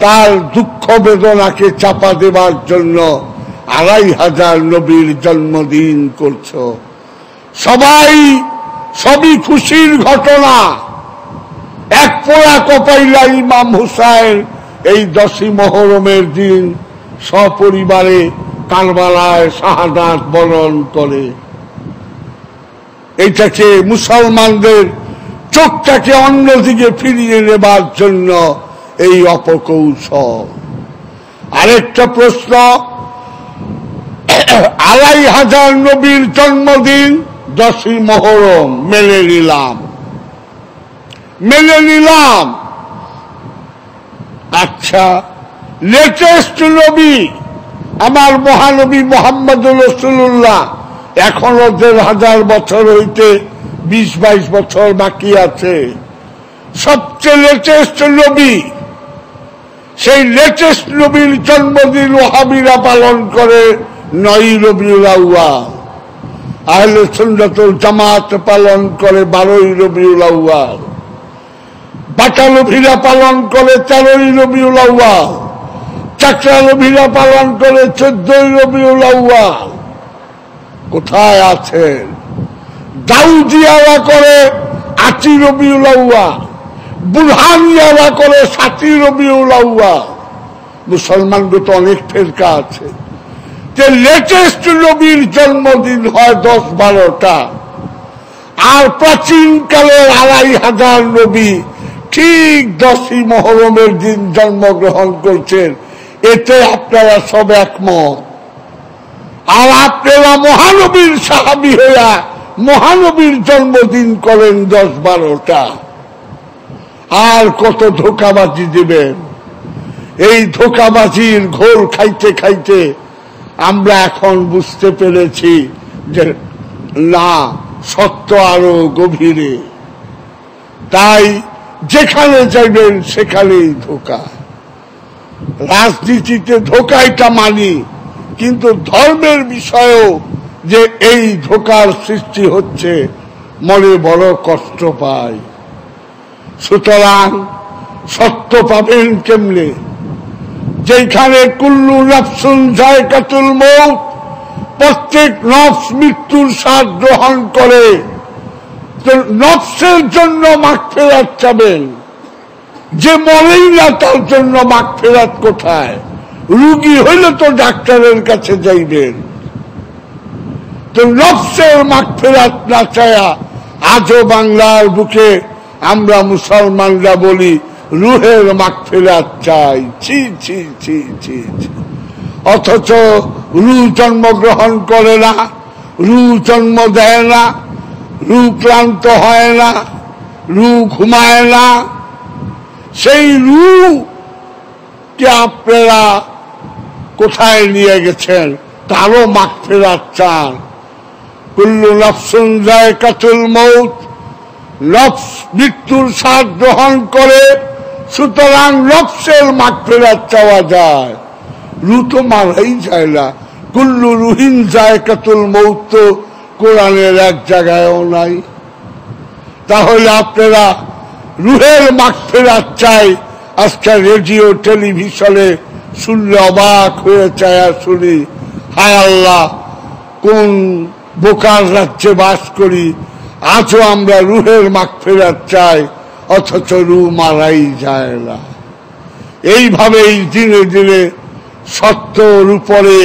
তার দুঃখ বেদনাকে চাপা দেবার জন্য 2,500 নবীর জন্মদিন করছ। সবই খুশির ঘটনা। এক পোড়া কপাইলা ইমাম হুসাইন এই 10ই মহরমের দিন সপরিবারে কারবালায় শাহাদাত বরণ করে। এইটাকে মুসলমানদের চোখটাকে অন্যদিকে ফিরিয়ে নেবার জন্য এই অপকৌশল। আরেকটা প্রশ্ন, 2,500 নবীর জন্মদিন 10ই মহরম, মেনে নিলাম। আচ্ছা, লেটেস্ট নবী আমার মহানবী মুহাম্মদুর রাসূলুল্লাহ, এখনো 1,500 বছর হইতে 20-22 বছর বাকি আছে। সবচেয়ে লেটেস্ট নবী, সেই লেটেস্ট নবীর জন্মদিন ওয়াহাবীরা পালন করে 9ই রবিউল আউয়াল। আহলে সুন্নাত ওয়াল জামাত পালন করে 12ই রবিউল আউয়াল। বাটালভিরা পালন করে 13ই রবিউল আউয়াল। চাকরালভিরা পালন করে 14ই রবিউল আউয়াল। কোথায় আছেন? দাউদিয়ারা করে 8ই রবিউল আউয়াল, বুরহানিয়ারা করে 7ই রবিউল আউয়াল। মুসলমানদের তো অনেক ফেরকা আছে। যে লেটেস্ট নবীর জন্মদিন হয় 10-12টা, আর প্রাচীন কালের 2,500 নবী ঠিক 10ই মহরমের দিন জন্মগ্রহণ করছেন। এতে আপনারা সব একমত। আর আপনারা মহানবীর সাহাবী হইয়া মহানবীর জন্মদিন করেন 10-12টা। আর কত ধোঁকাবাজি দিবেন? এই ধোঁকাবাজির ঘোল খাইতে খাইতে আমরা এখন বুঝতে পেরেছি যে না, সত্য আরো গভীরে। তাই যেখানে যাইবেন সেখানেই ধোঁকা। রাজনীতিতে ধোঁকাইটা মানি, কিন্তু ধর্মের বিষয়েও যে এই ধোঁকার সৃষ্টি হচ্ছে, মনে বড় কষ্ট পায়। সুতরাং সত্য পাবেন কেমনে? যেখানে কুল্লু নাফসুন যায়কাতুল মউত, প্রত্যেক নফস মৃত্যুর স্বাদ গ্রহণ করে, তো নফসের জন্য মাগফিরাত চাবেন। যে মরেই না তার জন্য মাগফিরাত কোথায়? রুগী হইলে তো ডাক্তারের কাছে যাইবেন। তো নফসের মাগফিরাত না চায়া আজও বাংলার বুকে আমরা মুসলমানরা বলি রুহের মাগফিরাত চাই। ছি ছি ছি ছি ছি। অথচ রুহ জন্মগ্রহণ করে না, রুহ জন্ম দেয় না, রুহ ক্লান্ত হয় না, রুহ ঘুমায় না। সেই রুহ কে আপনারা কোথায় নিয়ে গেছেন? তারও মাগফিরাত চান। কুল্লু নাফসুন যায়কাতুল মউত, নফস মৃত্যুর স্বাদ গ্রহণ করে, সুতরাং নফসের মাগফিরাত চাওয়া যায়। রুহ তো মারাই যায় না। কুল্লু রুহিন যায়কাতুল মউত তো কোরআনের এক জায়গায়ও নাই। তাহলে আপনারা রুহের মাগফিরাত চাই। আজকে রেডিও টেলিভিশনে শুনলে অবাক হয়ে চায়া শুনি, হায় আল্লাহ কোন বোকার রাজ্যে বাস করি, আজও আমরা রুহের মাগফিরাত চাই, অথচ রুহ মারাই যায় না। এইভাবেই দিনে দিনে সত্যর উপরে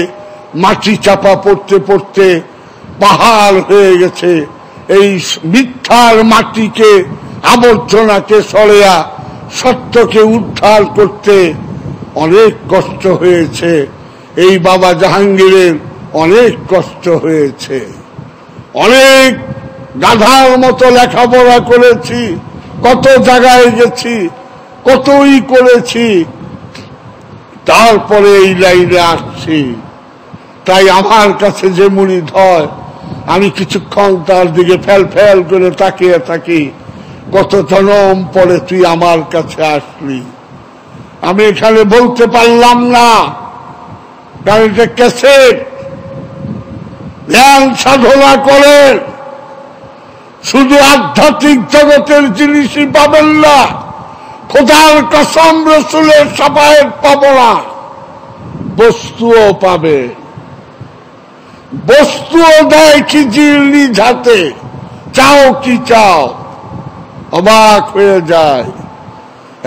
মাটি চাপা পড়তে পড়তে পাহাড় হয়ে গেছে। এই মিথ্যার মাটিকে, আবর্জনাকে সরিয়া সত্যকে উদ্ধার করতে অনেক কষ্ট হয়েছে। এই বাবা জাহাঙ্গীরের অনেক কষ্ট হয়েছে। অনেক গাধার মতো লেখাপড়া করেছি, কত জায়গায় গেছি, কতই করেছি, তারপরে এই লাইনে আসছি। তাই আমার কাছে যে মুরিদ হয়, আমি কিছুক্ষণ তার দিকে ফেল ফেল করে তাকিয়ে থাকি, কত জনম পরে তুই আমার কাছে আসলি। আমি এখানে বলতে পারলাম না, কারণ এটা ক্যাসেট। ধ্যান সাধনা করেন, শুধু আধ্যাত্মিক জগতের জিনিসই পাবেন না, খোদার কসম রসুলের শাফায়েত পাবো না, বস্তুও পাবে। বস্তুও দেয় খিজির নিজ হাতে, চাও কি চাও, অবাক হয়ে যায়।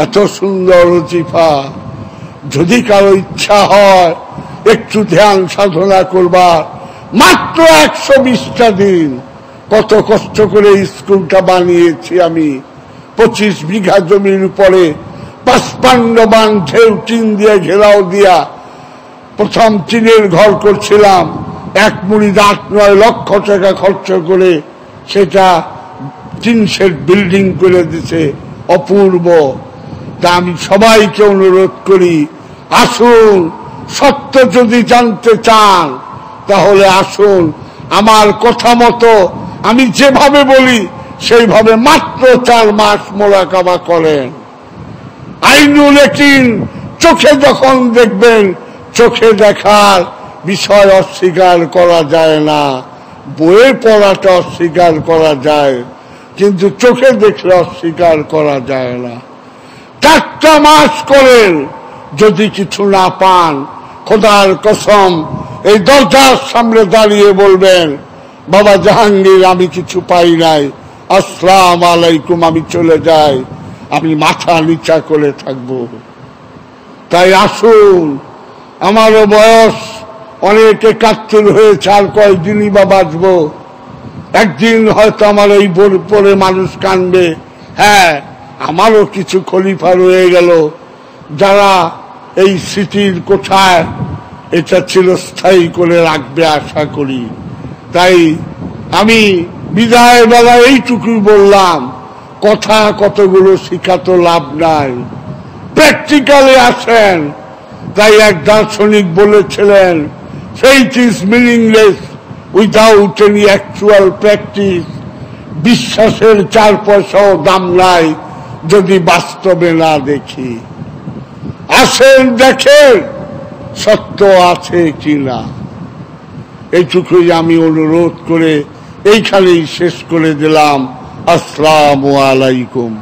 এত সুন্দর ওজিফা, যদি কারো ইচ্ছা হয় একটু ধ্যান সাধনা করবার, মাত্র 120টা দিন। কত কষ্ট করে স্কুলটা বানিয়েছি আমি, 25 বিঘা জমির উপরে 55 বান ঢেউ টিন দিয়ে ঘেরাও দিয়া প্রথম টিনের ঘর করছিলাম। 1 মুরিদ 8-9 লক্ষ টাকা খরচ করে সেটা 3 শেড বিল্ডিং করে দিছে, অপূর্ব। তা আমি সবাইকে অনুরোধ করি, আসুন, সত্য যদি জানতে চান তাহলে আসুন, আমার কথা মতো আমি যেভাবে বলি সেইভাবে মাত্র 4 মাস মোরাকাবা করেন। আইনুল ইয়াকিন চোখে যখন দেখবেন, চোখে দেখার বিষয় অস্বীকার করা যায় না, বইয়ে পড়াটা অস্বীকার করা যায়, কিন্তু চোখে দেখলে অস্বীকার করা যায় না। 4টা মাস করেন, যদি কিছু না পান, খোদার কসম এই দরজার সামনে দাঁড়িয়ে বলবেন, বাবা জাহাঙ্গীর আমি কিছু পাই নাই, আসসালাম আলাইকুম, আমি চলে যাই, আমি মাথা নিচা করে থাকব। তাই আসুন, আমারও বয়স অনেক 71 হয়েছে, আর কয়েকদিনই বা বাঁচবো। একদিন হয়তো আমার এই পরে মানুষ কানবে, হ্যাঁ আমারও কিছু খলিফা রয়ে গেল, যারা এই স্মৃতির কোঠায় এটা চিরস্থায়ী করে রাখবে আশা করি। তাই আমি বিদায় বেলা এইটুকুই বললাম, কথা কতগুলো শিখাতো লাভ নাই, প্র্যাকটিক্যালে আসেন। তাই এক দার্শনিক বলেছিলেন, faith is meaningless without any actual practice. বিশ্বাসের 4 পয়সাও দাম নাই যদি বাস্তবে না দেখি। আসেন, দেখেন সত্য আছে কিনা। এইটুকুই আমি অনুরোধ করে এইখানেই শেষ করে দিলাম। আসসালামু আলাইকুম।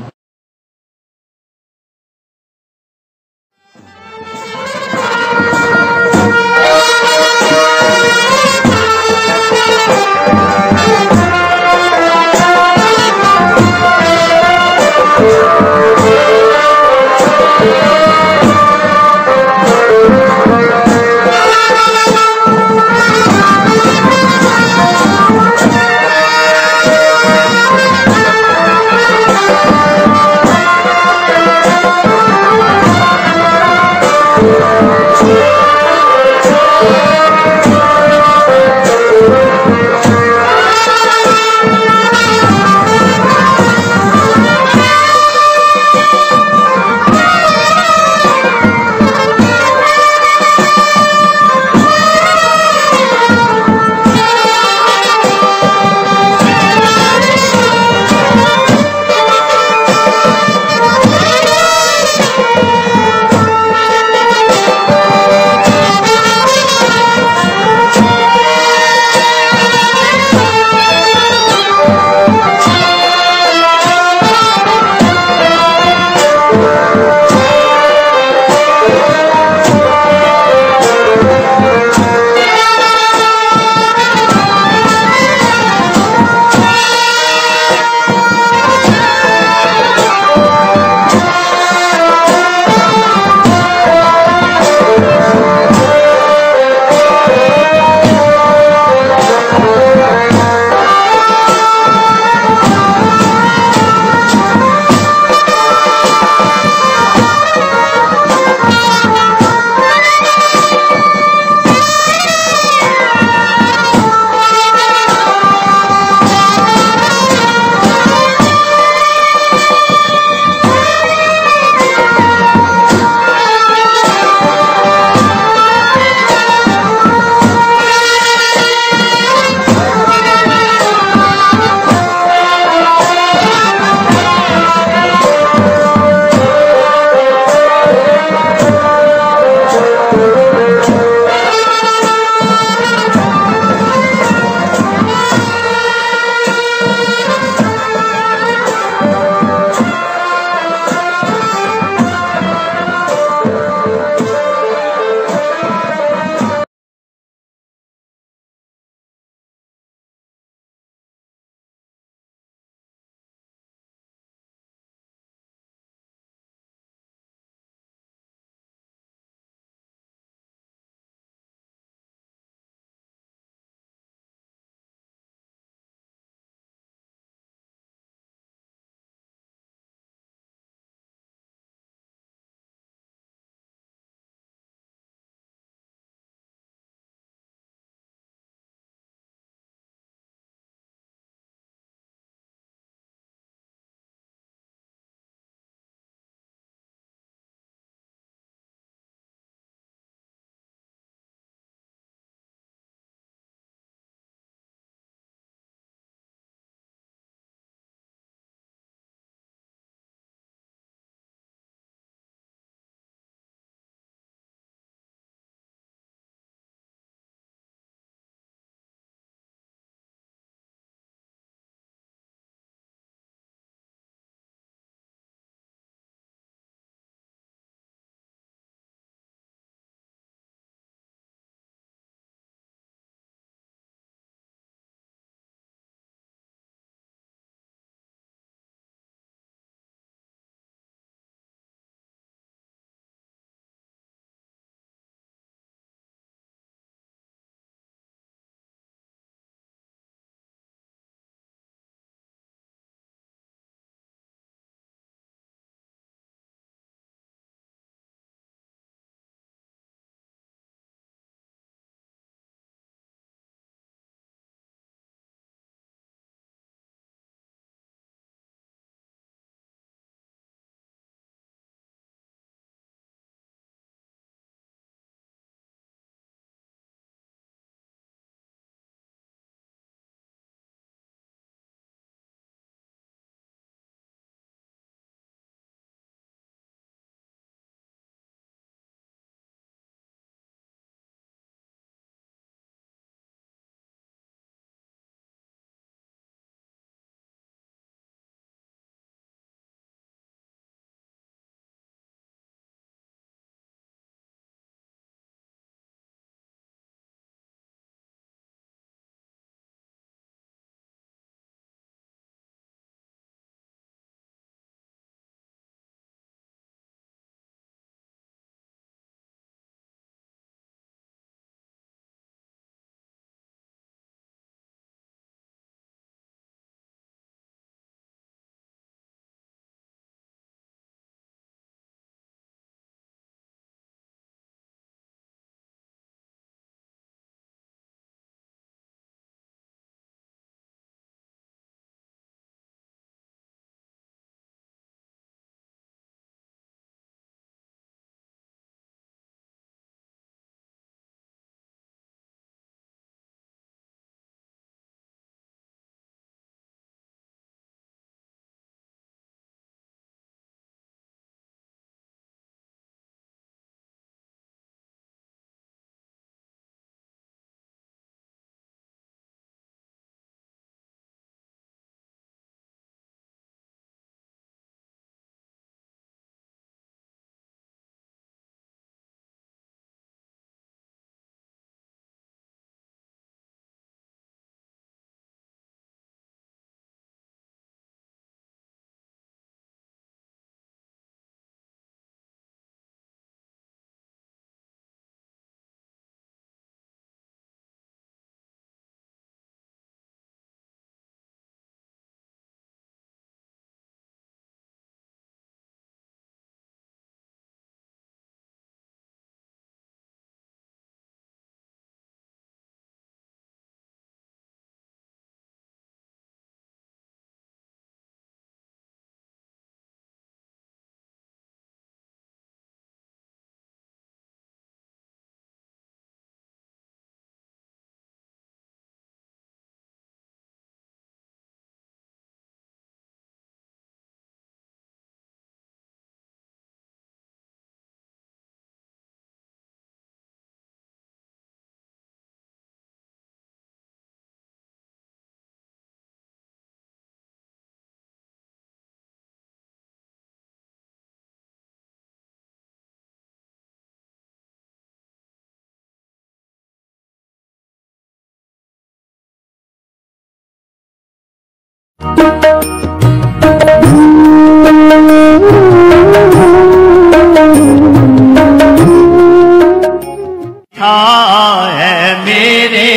आए मेरे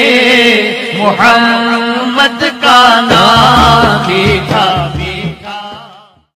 मुहम्मद